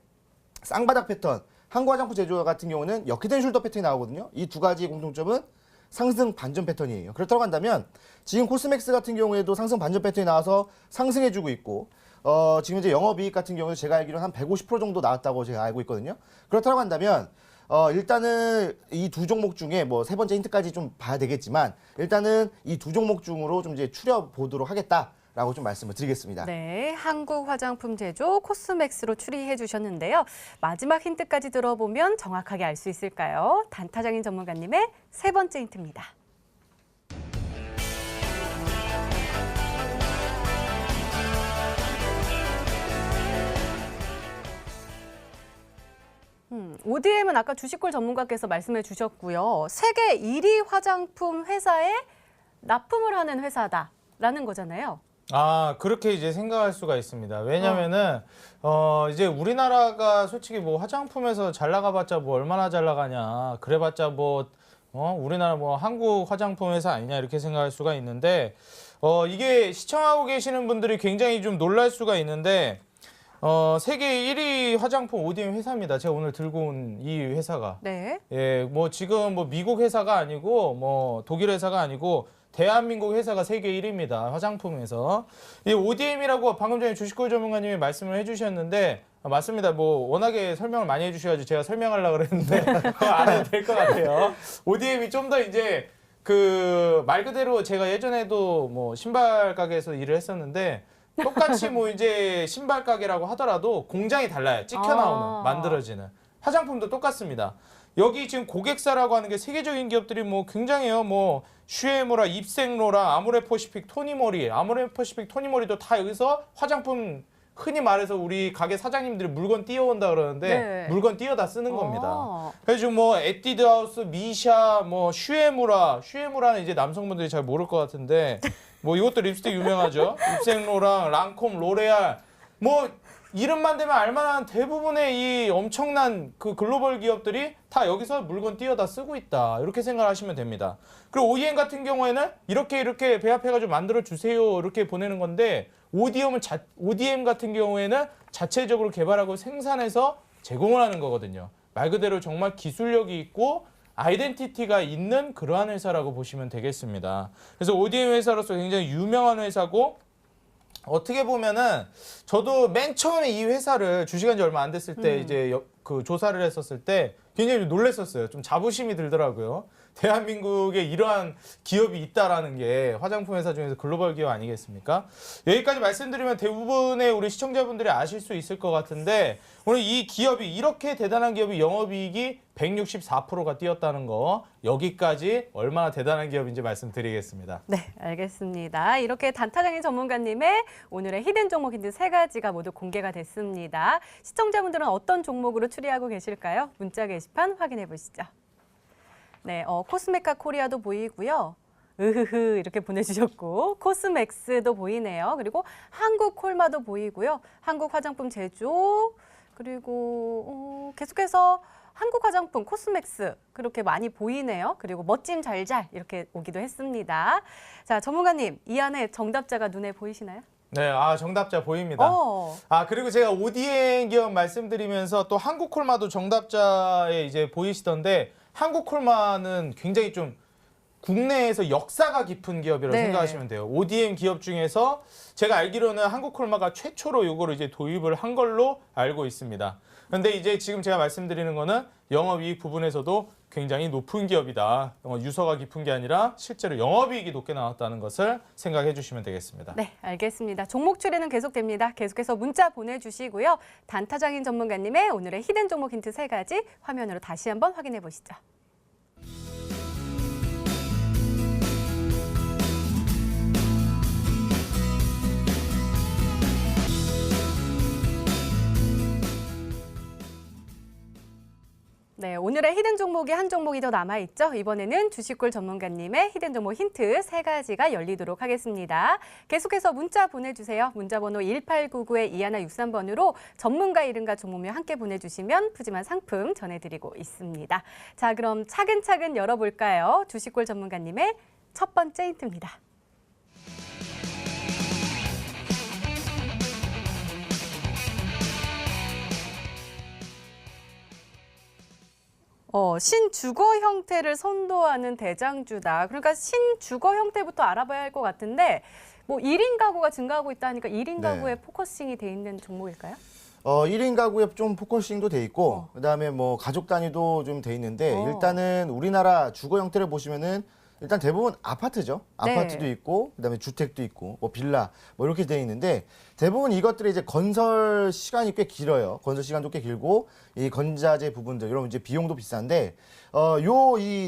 쌍바닥 패턴, 한국 화장품 제조 같은 경우는 역히든 숄더 패턴이 나오거든요. 이 두 가지 공통점은 상승 반전 패턴이에요. 그렇다고 한다면 지금 코스맥스 같은 경우에도 상승 반전 패턴이 나와서 상승해주고 있고 지금 이제 영업이익 같은 경우는 제가 알기로는 한 150% 정도 나왔다고 제가 알고 있거든요. 그렇다고 한다면 일단은 이 두 종목 중에 뭐 세 번째 힌트까지 좀 봐야 되겠지만 일단은 이 두 종목 중으로 좀 이제 추려보도록 하겠다라고 좀 말씀을 드리겠습니다. 네, 한국 화장품 제조 코스맥스로 추리해 주셨는데요. 마지막 힌트까지 들어보면 정확하게 알 수 있을까요? 단타장인 전문가님의 세 번째 힌트입니다. ODM은 아까 주식콜 전문가께서 말씀해 주셨고요. 세계 1위 화장품 회사에 납품을 하는 회사다라는 거잖아요. 아, 그렇게 이제 생각할 수가 있습니다. 왜냐면은, 이제 우리나라가 솔직히 뭐 화장품에서 잘 나가봤자 뭐 얼마나 잘 나가냐. 그래봤자 뭐, 우리나라 뭐 한국 화장품 회사 아니냐 이렇게 생각할 수가 있는데, 이게 시청하고 계시는 분들이 굉장히 좀 놀랄 수가 있는데, 세계 1위 화장품 ODM 회사입니다. 제가 오늘 들고 온 이 회사가. 네. 예, 뭐 지금 뭐 미국 회사가 아니고 뭐 독일 회사가 아니고 대한민국 회사가 세계 1위입니다. 화장품에서. 이 ODM이라고 방금 전에 주식콜 전문가님이 말씀을 해주셨는데 맞습니다. 뭐 워낙에 설명을 많이 해주셔가지고 제가 설명하려고 그랬는데 그거 안 해도 될 것 같아요. ODM이 좀 더 이제 그 말 그대로 제가 예전에도 뭐 신발 가게에서 일을 했었는데 똑같이 뭐 이제 신발 가게라고 하더라도 공장이 달라요. 찍혀 나오는 만들어지는 화장품도 똑같습니다. 여기 지금 고객사라고 하는 게 세계적인 기업들이 뭐 굉장해요. 뭐 슈에무라, 입생로라, 아모레퍼시픽, 토니모리, 아모레퍼시픽, 토니모리도 다 여기서 화장품 흔히 말해서 우리 가게 사장님들이 물건 띄워온다 그러는데 네. 물건 띄워다 쓰는 겁니다. 그래서 뭐 에뛰드하우스, 미샤, 뭐 슈에무라는 이제 남성분들이 잘 모를 것 같은데 뭐 이것도 립스틱 유명하죠. 입생로랑 랑콤, 로레알 뭐 이름만 되면 알만한 대부분의 이 엄청난 그 글로벌 기업들이 다 여기서 물건 띄워다 쓰고 있다. 이렇게 생각하시면 됩니다. 그리고 OEM 같은 경우에는 이렇게 배합해가지고 만들어 주세요. 이렇게 보내는 건데 ODM 같은 경우에는 자체적으로 개발하고 생산해서 제공을 하는 거거든요. 말 그대로 정말 기술력이 있고 아이덴티티가 있는 그러한 회사라고 보시면 되겠습니다. 그래서 ODM 회사로서 굉장히 유명한 회사고 어떻게 보면은 저도 맨 처음에 이 회사를 주식한 지 얼마 안 됐을 때 이제 그 조사를 했었을 때 굉장히 놀랐었어요. 좀 자부심이 들더라고요. 대한민국에 이러한 기업이 있다라는 게 화장품 회사 중에서 글로벌 기업 아니겠습니까? 여기까지 말씀드리면 대부분의 우리 시청자분들이 아실 수 있을 것 같은데 오늘 이 기업이 이렇게 대단한 기업이 영업이익이 164%가 뛰었다는 거 여기까지 얼마나 대단한 기업인지 말씀드리겠습니다. 네, 알겠습니다. 이렇게 단타장인 전문가님의 오늘의 히든 종목 힌트 3가지가 모두 공개가 됐습니다. 시청자분들은 어떤 종목으로 추리하고 계실까요? 문자 게시판 확인해 보시죠. 네, 코스메카 코리아도 보이고요. 으흐흐 이렇게 보내주셨고 코스맥스도 보이네요. 그리고 한국 콜마도 보이고요. 한국 화장품 제조 그리고 계속해서 한국 화장품 코스맥스 그렇게 많이 보이네요. 그리고 멋짐 잘잘 이렇게 오기도 했습니다. 자, 전문가님 이 안에 정답자가 눈에 보이시나요? 네, 정답자 보입니다. 그리고 제가 ODM 기업 말씀드리면서 또 한국콜마도 정답자에 이제 보이시던데 한국콜마는 굉장히 좀 국내에서 역사가 깊은 기업이라고 생각하시면 돼요. ODM 기업 중에서 제가 알기로는 한국콜마가 최초로 이거를 이제 도입을 한 걸로 알고 있습니다. 그런데 이제 지금 제가 말씀드리는 거는 영업이익 부분에서도 굉장히 높은 기업이다. 유서가 깊은 게 아니라 실제로 영업이익이 높게 나왔다는 것을 생각해 주시면 되겠습니다. 네, 알겠습니다. 종목 추리는 계속됩니다. 계속해서 문자 보내주시고요. 단타장인 전문가님의 오늘의 히든 종목 힌트 3가지 화면으로 다시 한번 확인해 보시죠. 네, 오늘의 히든 종목이 한 종목이 더 남아있죠. 이번에는 주식콜 전문가님의 히든 종목 힌트 3가지가 열리도록 하겠습니다. 계속해서 문자 보내주세요. 문자번호 1899-2163번으로 전문가 이름과 종목명 함께 보내주시면 푸짐한 상품 전해드리고 있습니다. 자, 그럼 차근차근 열어볼까요? 주식콜 전문가님의 첫 번째 힌트입니다. 신주거 형태를 선도하는 대장주다. 그러니까 신주거 형태부터 알아봐야 할 것 같은데 뭐 1인 가구가 증가하고 있다니까 1인 가구에 포커싱이 돼 있는 종목일까요? 1인 가구에 좀 포커싱도 돼 있고 그다음에 뭐 가족 단위도 좀 돼 있는데 일단은 우리나라 주거 형태를 보시면은 일단 대부분 아파트죠. 아파트도 있고 그다음에 주택도 있고 뭐 빌라 뭐 이렇게 돼 있는데 대부분 이것들이 이제 건설 시간이 꽤 길어요. 건설 시간도 꽤 길고 이 건자재 부분들 이런 이제 비용도 비싼데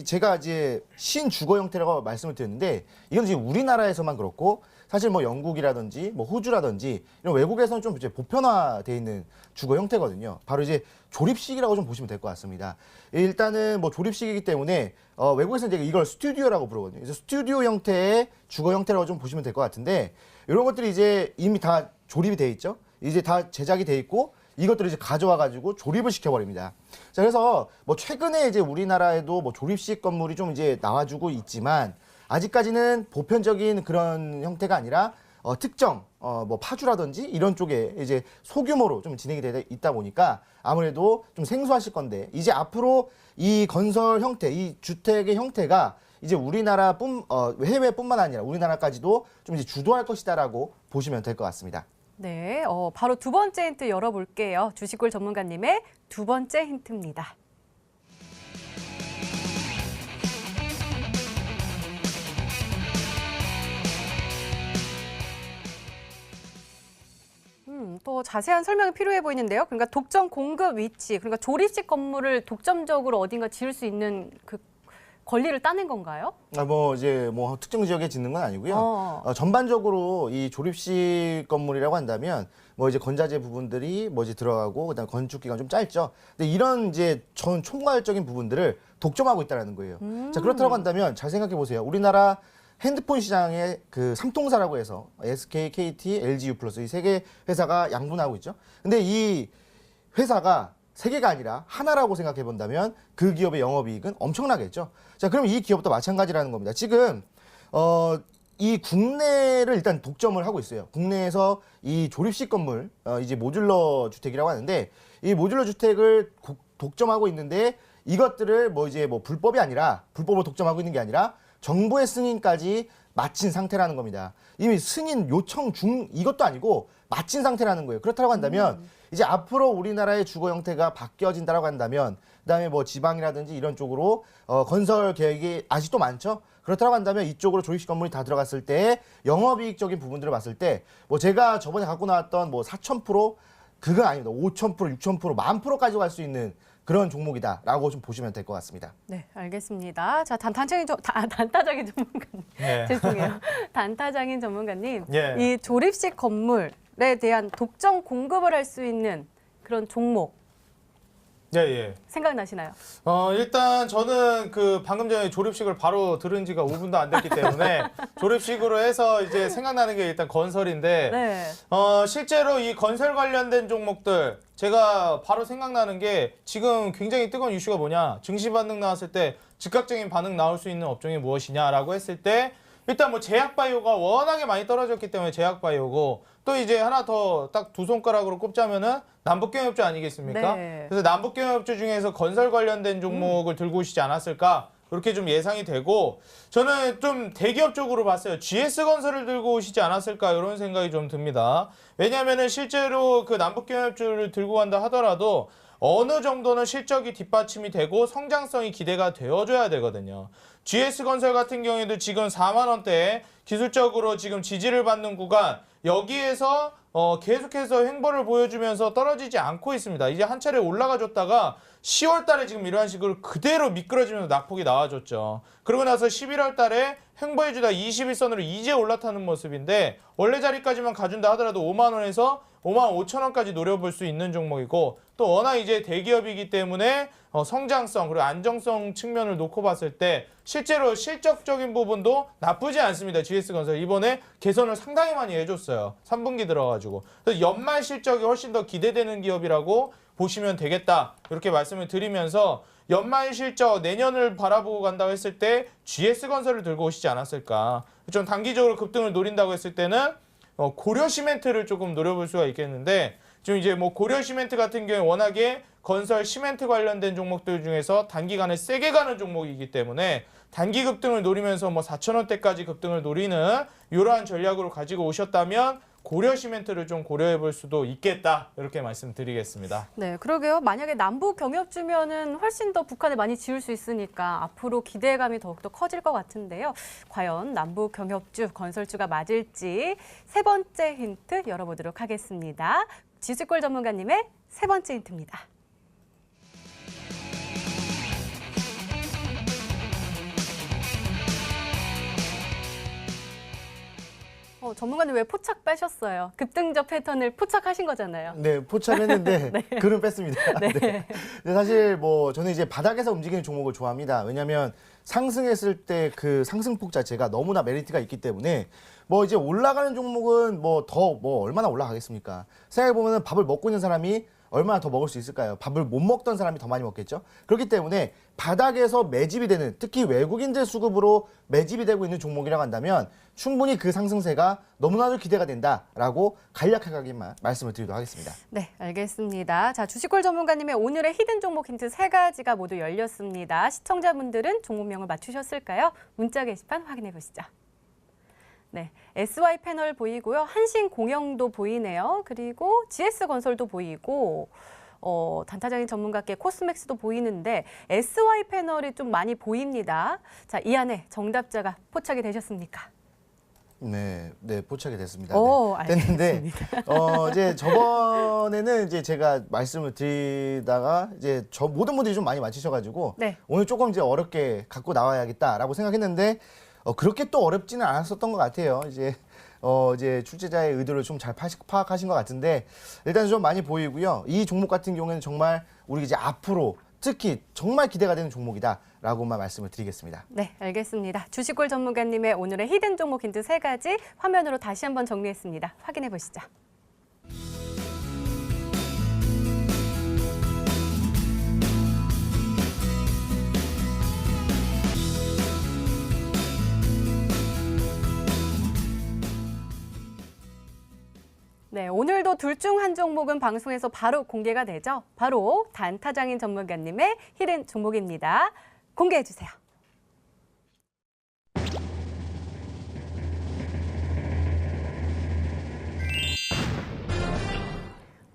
제가 이제 신주거 형태라고 말씀을 드렸는데 이건 지금 우리나라에서만 그렇고 사실 뭐 영국이라든지 뭐 호주라든지 이런 외국에서는 좀 이제 보편화돼 있는 주거 형태거든요. 바로 이제 조립식이라고 좀 보시면 될 것 같습니다. 일단은 뭐 조립식이기 때문에 외국에서는 이제 이걸 스튜디오라고 부르거든요. 그래서 스튜디오 형태의 주거 형태라고 좀 보시면 될 것 같은데 이런 것들이 이제 이미 다 조립이 돼 있죠. 이제 다 제작이 돼 있고 이것들을 이제 가져와 가지고 조립을 시켜버립니다. 자, 그래서 뭐 최근에 이제 우리나라에도 뭐 조립식 건물이 좀 이제 나와주고 있지만 아직까지는 보편적인 그런 형태가 아니라 특정 뭐 파주라든지 이런 쪽에 이제 소규모로 좀 진행이 돼 있다 보니까 아무래도 좀 생소하실 건데 이제 앞으로 이 건설 형태, 이 주택의 형태가 이제 해외뿐만 아니라 우리나라까지도 좀 이제 주도할 것이다라고 보시면 될 것 같습니다. 네, 바로 두 번째 힌트 열어볼게요. 주식골 전문가님의 두 번째 힌트입니다. 또 자세한 설명이 필요해 보이는데요. 그러니까 독점 공급 위치, 그러니까 조립식 건물을 독점적으로 어딘가 지을 수 있는 그 권리를 따낸 건가요? 뭐 이제 뭐 특정 지역에 짓는 건 아니고요. 전반적으로 이 조립식 건물이라고 한다면 뭐 이제 건자재 부분들이 뭐 이제 들어가고 그다음 건축 기간 좀 짧죠. 근데 이런 이제 총괄적인 부분들을 독점하고 있다는 거예요. 자, 그렇다고 한다면 잘 생각해 보세요. 우리나라 핸드폰 시장의 그 삼통사라고 해서 SK, KT, LG U+, 이 세 개 회사가 양분하고 있죠. 근데 이 회사가 세 개가 아니라 하나라고 생각해 본다면 그 기업의 영업이익은 엄청나겠죠. 자, 그럼 이 기업도 마찬가지라는 겁니다. 지금 이 국내를 일단 독점을 하고 있어요. 국내에서 이 조립식 건물, 이제 모듈러 주택이라고 하는데 이 모듈러 주택을 독점하고 있는데 이것들을 뭐 이제 뭐 불법이 아니라 불법으로 독점하고 있는 게 아니라 정부의 승인까지 마친 상태라는 겁니다. 이미 승인 요청 중 이것도 아니고 마친 상태라는 거예요. 그렇다고 한다면 이제 앞으로 우리나라의 주거 형태가 바뀌어진다라고 한다면 그다음에 뭐 지방이라든지 이런 쪽으로 건설 계획이 아직도 많죠. 그렇다고 한다면 이쪽으로 조립식 건물이 다 들어갔을 때 영업이익적인 부분들을 봤을 때 뭐 제가 저번에 갖고 나왔던 뭐 4,000% 그건 아닙니다. 5,000%, 6,000%, 10,000%까지 갈 수 있는 그런 종목이다라고 좀 보시면 될 것 같습니다. 네, 알겠습니다. 자, 단타장인 전문가님. 네. 죄송해요. 단타장인 전문가님. 예. 이 조립식 건물에 대한 독점 공급을 할 수 있는 그런 종목 예. 생각나시나요? 일단 저는 그 방금 전에 조립식을 바로 들은 지가 5분도 안 됐기 때문에 조립식으로 해서 이제 생각나는 게 일단 건설인데 네. 실제로 이 건설 관련된 종목들 제가 바로 생각나는 게 지금 굉장히 뜨거운 이슈가 뭐냐. 증시 반등 나왔을 때 즉각적인 반응 나올 수 있는 업종이 무엇이냐라고 했을 때 일단 뭐 제약바이오가 워낙에 많이 떨어졌기 때문에 제약바이오고 또 이제 하나 더 딱 두 손가락으로 꼽자면은 남북경협주 아니겠습니까? 네. 그래서 남북경협주 중에서 건설 관련된 종목을 들고 오시지 않았을까? 그렇게 좀 예상이 되고 저는 좀 대기업 쪽으로 봤어요. GS건설을 들고 오시지 않았을까 이런 생각이 좀 듭니다. 왜냐하면은 실제로 그 남북경협주를 들고 간다 하더라도 어느 정도는 실적이 뒷받침이 되고 성장성이 기대가 되어줘야 되거든요. GS건설 같은 경우에도 지금 4만 원대에 기술적으로 지금 지지를 받는 구간 여기에서 계속해서 횡보를 보여주면서 떨어지지 않고 있습니다. 이제 한 차례 올라가줬다가 10월 달에 지금 이러한 식으로 그대로 미끄러지면서 낙폭이 나와줬죠. 그러고 나서 11월 달에 횡보해주다 21선으로 이제 올라타는 모습인데 원래 자리까지만 가준다 하더라도 5만 원에서 5만 5천 원까지 노려볼 수 있는 종목이고 또 워낙 이제 대기업이기 때문에 성장성 그리고 안정성 측면을 놓고 봤을 때 실제로 실적적인 부분도 나쁘지 않습니다. GS건설 이번에 개선을 상당히 많이 해줬어요. 3분기 들어가지고 그래서 연말 실적이 훨씬 더 기대되는 기업이라고 보시면 되겠다 이렇게 말씀을 드리면서 연말 실적 내년을 바라보고 간다고 했을 때 GS건설을 들고 오시지 않았을까. 좀 단기적으로 급등을 노린다고 했을 때는 고려시멘트를 조금 노려볼 수가 있겠는데 지금 이제 뭐 고려시멘트 같은 경우에 워낙에 건설 시멘트 관련된 종목들 중에서 단기간에 세게 가는 종목이기 때문에 단기 급등을 노리면서 뭐 4,000원대까지 급등을 노리는 이러한 전략으로 가지고 오셨다면 고려시멘트를 좀 고려해 볼 수도 있겠다 이렇게 말씀드리겠습니다. 네, 그러게요. 만약에 남북 경협주면은 훨씬 더 북한에 많이 지을 수 있으니까 앞으로 기대감이 더욱더 커질 것 같은데요. 과연 남북 경협주, 건설주가 맞을지 세 번째 힌트 열어보도록 하겠습니다. 지수골 전문가님의 세 번째 힌트입니다. 전문가님 왜 포착 빼셨어요? 급등적 패턴을 포착하신 거잖아요. 네, 포착했는데 글은 뺐습니다. 네. 네. 근데 사실 뭐 저는 이제 바닥에서 움직이는 종목을 좋아합니다. 왜냐하면 상승했을 때 그 상승폭 자체가 너무나 메리트가 있기 때문에 뭐 이제 올라가는 종목은 뭐 더 뭐 얼마나 올라가겠습니까? 생각해 보면은 밥을 먹고 있는 사람이 얼마나 더 먹을 수 있을까요? 밥을 못 먹던 사람이 더 많이 먹겠죠? 그렇기 때문에 바닥에서 매집이 되는, 특히 외국인들 수급으로 매집이 되고 있는 종목이라고 한다면 충분히 그 상승세가 너무나도 기대가 된다라고 간략하게만 말씀을 드리도록 하겠습니다. 네, 알겠습니다. 자, 주식콜 전문가님의 오늘의 히든 종목 힌트 3가지가 모두 열렸습니다. 시청자분들은 종목명을 맞추셨을까요? 문자 게시판 확인해 보시죠. 네, SY 패널 보이고요. 한신공영도 보이네요. 그리고 GS건설도 보이고 단타장인 전문가께 코스맥스도 보이는데 SY 패널이 좀 많이 보입니다. 자, 이 안에 정답자가 포착이 되셨습니까? 네, 포착이 됐습니다. 오, 네. 됐는데 이제 저번에는 이제 제가 말씀을 드리다가 이제 모든 분들이 좀 많이 맞히셔가지고 네. 오늘 조금 이제 어렵게 갖고 나와야겠다라고 생각했는데 그렇게 또 어렵지는 않았었던 것 같아요. 이제 출제자의 의도를 좀 잘 파악하신 것 같은데 일단 좀 많이 보이고요. 이 종목 같은 경우에는 정말 우리 이제 앞으로 특히 정말 기대가 되는 종목이다라고만 말씀을 드리겠습니다. 네, 알겠습니다. 주식콜 전문가님의 오늘의 히든 종목 힌트 3가지 화면으로 다시 한번 정리했습니다. 확인해 보시죠. 네, 오늘도 둘 중 한 종목은 방송에서 바로 공개가 되죠. 바로 단타장인 전문가님의 히든 종목입니다. 공개해 주세요.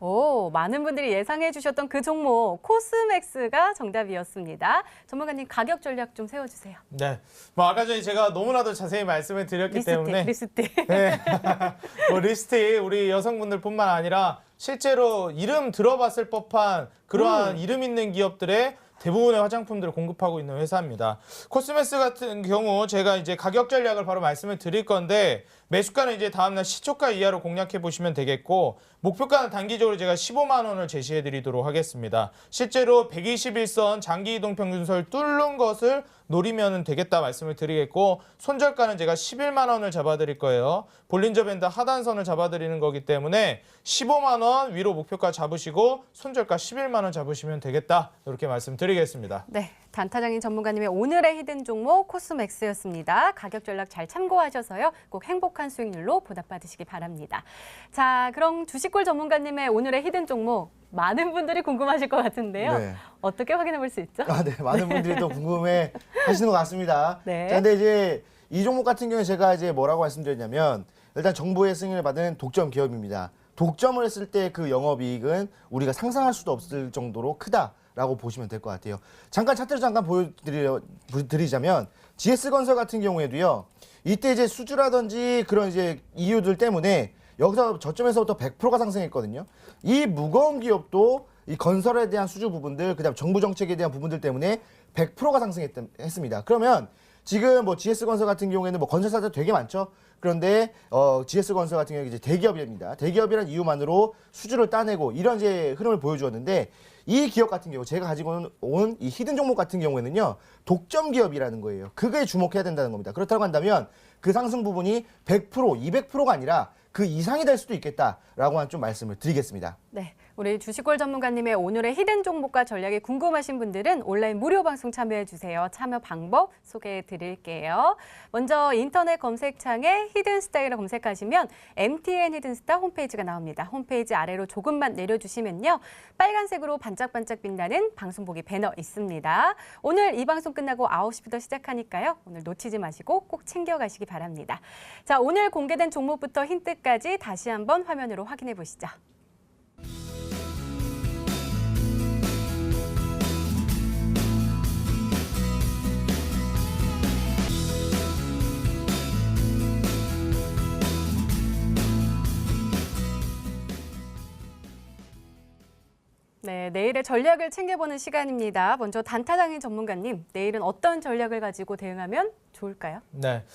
오, 많은 분들이 예상해 주셨던 그 종목 코스맥스가 정답이었습니다. 전문가님 가격 전략 좀 세워주세요. 네, 뭐 아까 전에 제가 너무나도 자세히 말씀을 드렸기 때문에 리스트. 네. 뭐 리스트에 우리 여성분들뿐만 아니라 실제로 이름 들어봤을 법한 그러한 이름 있는 기업들의 대부분의 화장품들을 공급하고 있는 회사입니다. 코스메스 같은 경우 제가 이제 가격 전략을 바로 말씀을 드릴 건데 매수가는 이제 다음날 시초가 이하로 공략해 보시면 되겠고 목표가는 단기적으로 제가 15만 원을 제시해 드리도록 하겠습니다. 실제로 121선 장기 이동 평균선을 뚫는 것을 노리면 되겠다 말씀을 드리겠고 손절가는 제가 11만 원을 잡아 드릴 거예요. 볼린저 밴드 하단선을 잡아 드리는 거기 때문에 15만 원 위로 목표가 잡으시고 손절가 11만 원 잡으시면 되겠다. 이렇게 말씀드리겠습니다. 네, 단타장인 전문가님의 오늘의 히든 종목 코스맥스였습니다. 가격 전략 잘 참고하셔서요. 꼭 행복한 수익률로 보답받으시기 바랍니다. 자, 그럼 주식콜 전문가님의 오늘의 히든 종목 많은 분들이 궁금하실 것 같은데요. 네. 어떻게 확인해 볼 수 있죠? 네, 많은 분들이 또 궁금해 하시는 것 같습니다. 네. 자, 근데 이제 이 종목 같은 경우에 제가 이제 뭐라고 말씀드렸냐면 일단 정부의 승인을 받은 독점 기업입니다. 독점을 했을 때 그 영업이익은 우리가 상상할 수도 없을 정도로 크다라고 보시면 될 것 같아요. 잠깐 차트를 잠깐 보여드리자면 GS건설 같은 경우에도요. 이때 이제 수주라든지 그런 이제 이유들 때문에 여기서 저점에서부터 100%가 상승했거든요. 이 무거운 기업도 이 건설에 대한 수주 부분들, 그다음 정부 정책에 대한 부분들 때문에 100%가 상승했습니다. 그러면 지금 뭐 GS건설 같은 경우에는 뭐 건설사들 되게 많죠. 그런데 GS건설 같은 경우에 이제 대기업입니다. 대기업이라는 이유만으로 수주를 따내고 이런 이제 흐름을 보여주었는데 이 기업 같은 경우 제가 가지고 온 이 히든 종목 같은 경우에는요 독점 기업이라는 거예요. 그거에 주목해야 된다는 겁니다. 그렇다고 한다면 그 상승 부분이 100%, 200%가 아니라 그 이상이 될 수도 있겠다라고 한 좀 말씀을 드리겠습니다. 네, 우리 주식콜 전문가님의 오늘의 히든 종목과 전략이 궁금하신 분들은 온라인 무료 방송 참여해 주세요. 참여 방법 소개해 드릴게요. 먼저 인터넷 검색창에 히든 스타일을 검색하시면 MTN 히든 스타 홈페이지가 나옵니다. 홈페이지 아래로 조금만 내려주시면요. 빨간색으로 반짝반짝 빛나는 방송 보기 배너 있습니다. 오늘 이 방송 끝나고 9시부터 시작하니까요. 오늘 놓치지 마시고 꼭 챙겨가시기 바랍니다. 자, 오늘 공개된 종목부터 힌트까지 다시 한번 화면으로 확인해 보시죠. 네, 내일의 전략을 챙겨보는 시간입니다. 먼저 단타장인 전문가님, 내일은 어떤 전략을 가지고 대응하면 좋을까요? 네,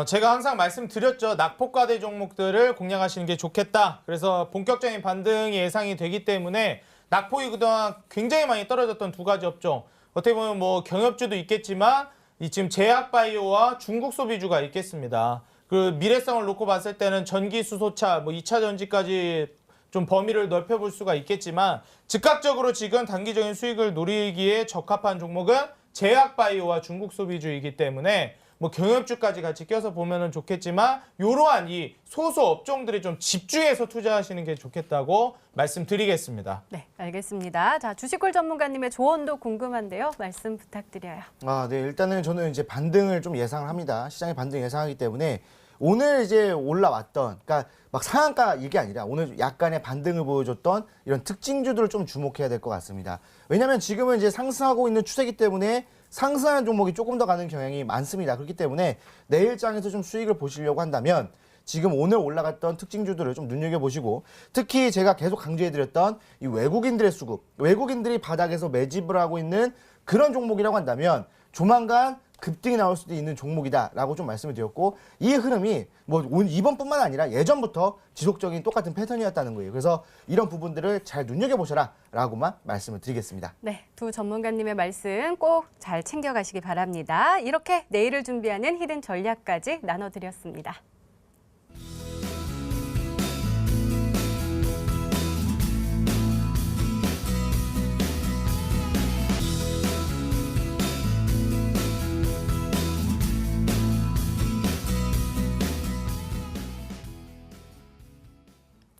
제가 항상 말씀드렸죠. 낙폭과대 종목들을 공략하시는 게 좋겠다. 그래서 본격적인 반등이 예상이 되기 때문에 낙폭이 그동안 굉장히 많이 떨어졌던 두 가지 업종. 어떻게 보면 뭐 경협주도 있겠지만 이 지금 제약바이오와 중국 소비주가 있겠습니다. 그 미래성을 놓고 봤을 때는 전기 수소차, 뭐 2차 전지까지 좀 범위를 넓혀볼 수가 있겠지만 즉각적으로 지금 단기적인 수익을 노리기에 적합한 종목은 제약바이오와 중국 소비주이기 때문에 뭐 경협주까지 같이 껴서 보면은 좋겠지만 이러한 이 소수 업종들이 좀 집중해서 투자하시는 게 좋겠다고 말씀드리겠습니다. 네, 알겠습니다. 자, 주식골 전문가님의 조언도 궁금한데요. 말씀 부탁드려요. 네. 일단은 저는 이제 반등을 좀 예상을 합니다. 시장의 반등 예상하기 때문에 오늘 이제 올라왔던, 그러니까 막 상한가 이게 아니라 오늘 약간의 반등을 보여줬던 이런 특징주들을 좀 주목해야 될 것 같습니다. 왜냐하면 지금은 이제 상승하고 있는 추세이기 때문에 상승하는 종목이 조금 더 가는 경향이 많습니다. 그렇기 때문에 내일장에서 좀 수익을 보시려고 한다면 지금 오늘 올라갔던 특징주들을 좀 눈여겨보시고, 특히 제가 계속 강조해드렸던 이 외국인들의 수급, 외국인들이 바닥에서 매집을 하고 있는 그런 종목이라고 한다면 조만간 급등이 나올 수도 있는 종목이다라고 좀 말씀을 드렸고, 이 흐름이 뭐 이번뿐만 아니라 예전부터 지속적인 똑같은 패턴이었다는 거예요. 그래서 이런 부분들을 잘 눈여겨보셔라라고만 말씀을 드리겠습니다. 네, 두 전문가님의 말씀 꼭 잘 챙겨가시기 바랍니다. 이렇게 내일을 준비하는 히든 전략까지 나눠드렸습니다.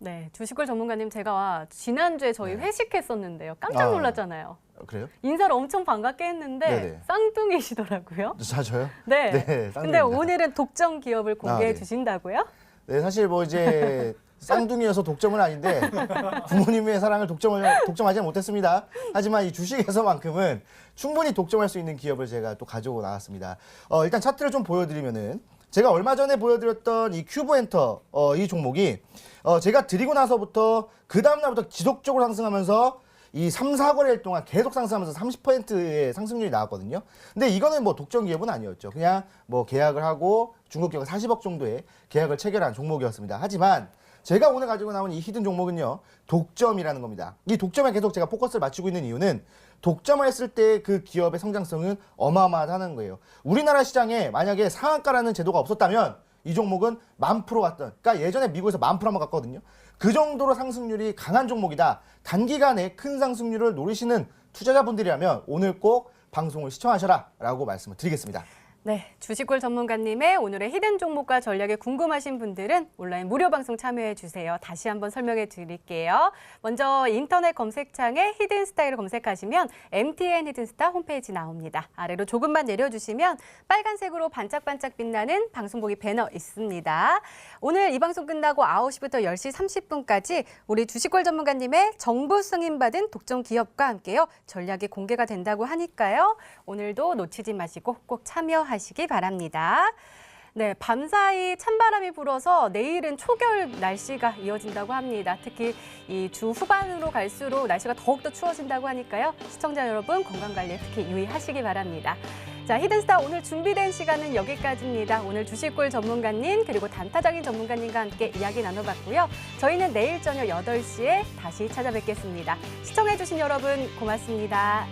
네, 주식골 전문가님, 제가 지난주에 저희 회식했었는데요. 깜짝 놀랐잖아요. 그래요? 인사를 엄청 반갑게 했는데 네네. 쌍둥이시더라고요. 저요? 네. 네, 근데 쌍둥이입니다. 오늘은 독점 기업을 공개해 네. 주신다고요? 네, 사실 뭐 이제 쌍둥이여서 독점은 아닌데 부모님의 사랑을 독점하지 못했습니다. 하지만 이 주식에서만큼은 충분히 독점할 수 있는 기업을 제가 또 가지고 나왔습니다. 일단 차트를 좀 보여드리면은, 제가 얼마 전에 보여드렸던 이 큐브엔터 이 종목이 제가 드리고 나서부터 그 다음날부터 지속적으로 상승하면서 이 3, 4거래일 동안 계속 상승하면서 30%의 상승률이 나왔거든요. 근데 이거는 뭐 독점 기업은 아니었죠. 그냥 뭐 계약을 하고 중국 기업 40억 정도의 계약을 체결한 종목이었습니다. 하지만 제가 오늘 가지고 나온 이 히든 종목은요, 독점이라는 겁니다. 이 독점에 계속 제가 포커스를 맞추고 있는 이유는 독점을 했을 때 그 기업의 성장성은 어마어마하다는 거예요. 우리나라 시장에 만약에 상한가라는 제도가 없었다면 이 종목은 10,000% 갔던, 그러니까 예전에 미국에서 10,000% 한번 갔거든요. 그 정도로 상승률이 강한 종목이다. 단기간에 큰 상승률을 노리시는 투자자분들이라면 오늘 꼭 방송을 시청하셔라라고 말씀을 드리겠습니다. 네, 주식골 전문가님의 오늘의 히든 종목과 전략에 궁금하신 분들은 온라인 무료 방송 참여해 주세요. 다시 한번 설명해 드릴게요. 먼저 인터넷 검색창에 히든 스타일을 검색하시면 MTN 히든스타 홈페이지 나옵니다. 아래로 조금만 내려주시면 빨간색으로 반짝반짝 빛나는 방송보기 배너 있습니다. 오늘 이 방송 끝나고 9시부터 10시 30분까지 우리 주식골 전문가님의 정부 승인받은 독점 기업과 함께요, 전략이 공개가 된다고 하니까요. 오늘도 놓치지 마시고 꼭 참여하시기 바랍니다. 네, 밤사이 찬바람이 불어서 내일은 초겨울 날씨가 이어진다고 합니다. 특히 이 주 후반으로 갈수록 날씨가 더욱더 추워진다고 하니까요. 시청자 여러분, 건강관리에 특히 유의하시기 바랍니다. 자, 히든스타 오늘 준비된 시간은 여기까지입니다. 오늘 주식골 전문가님 그리고 단타장인 전문가님과 함께 이야기 나눠봤고요. 저희는 내일 저녁 8시에 다시 찾아뵙겠습니다. 시청해주신 여러분 고맙습니다.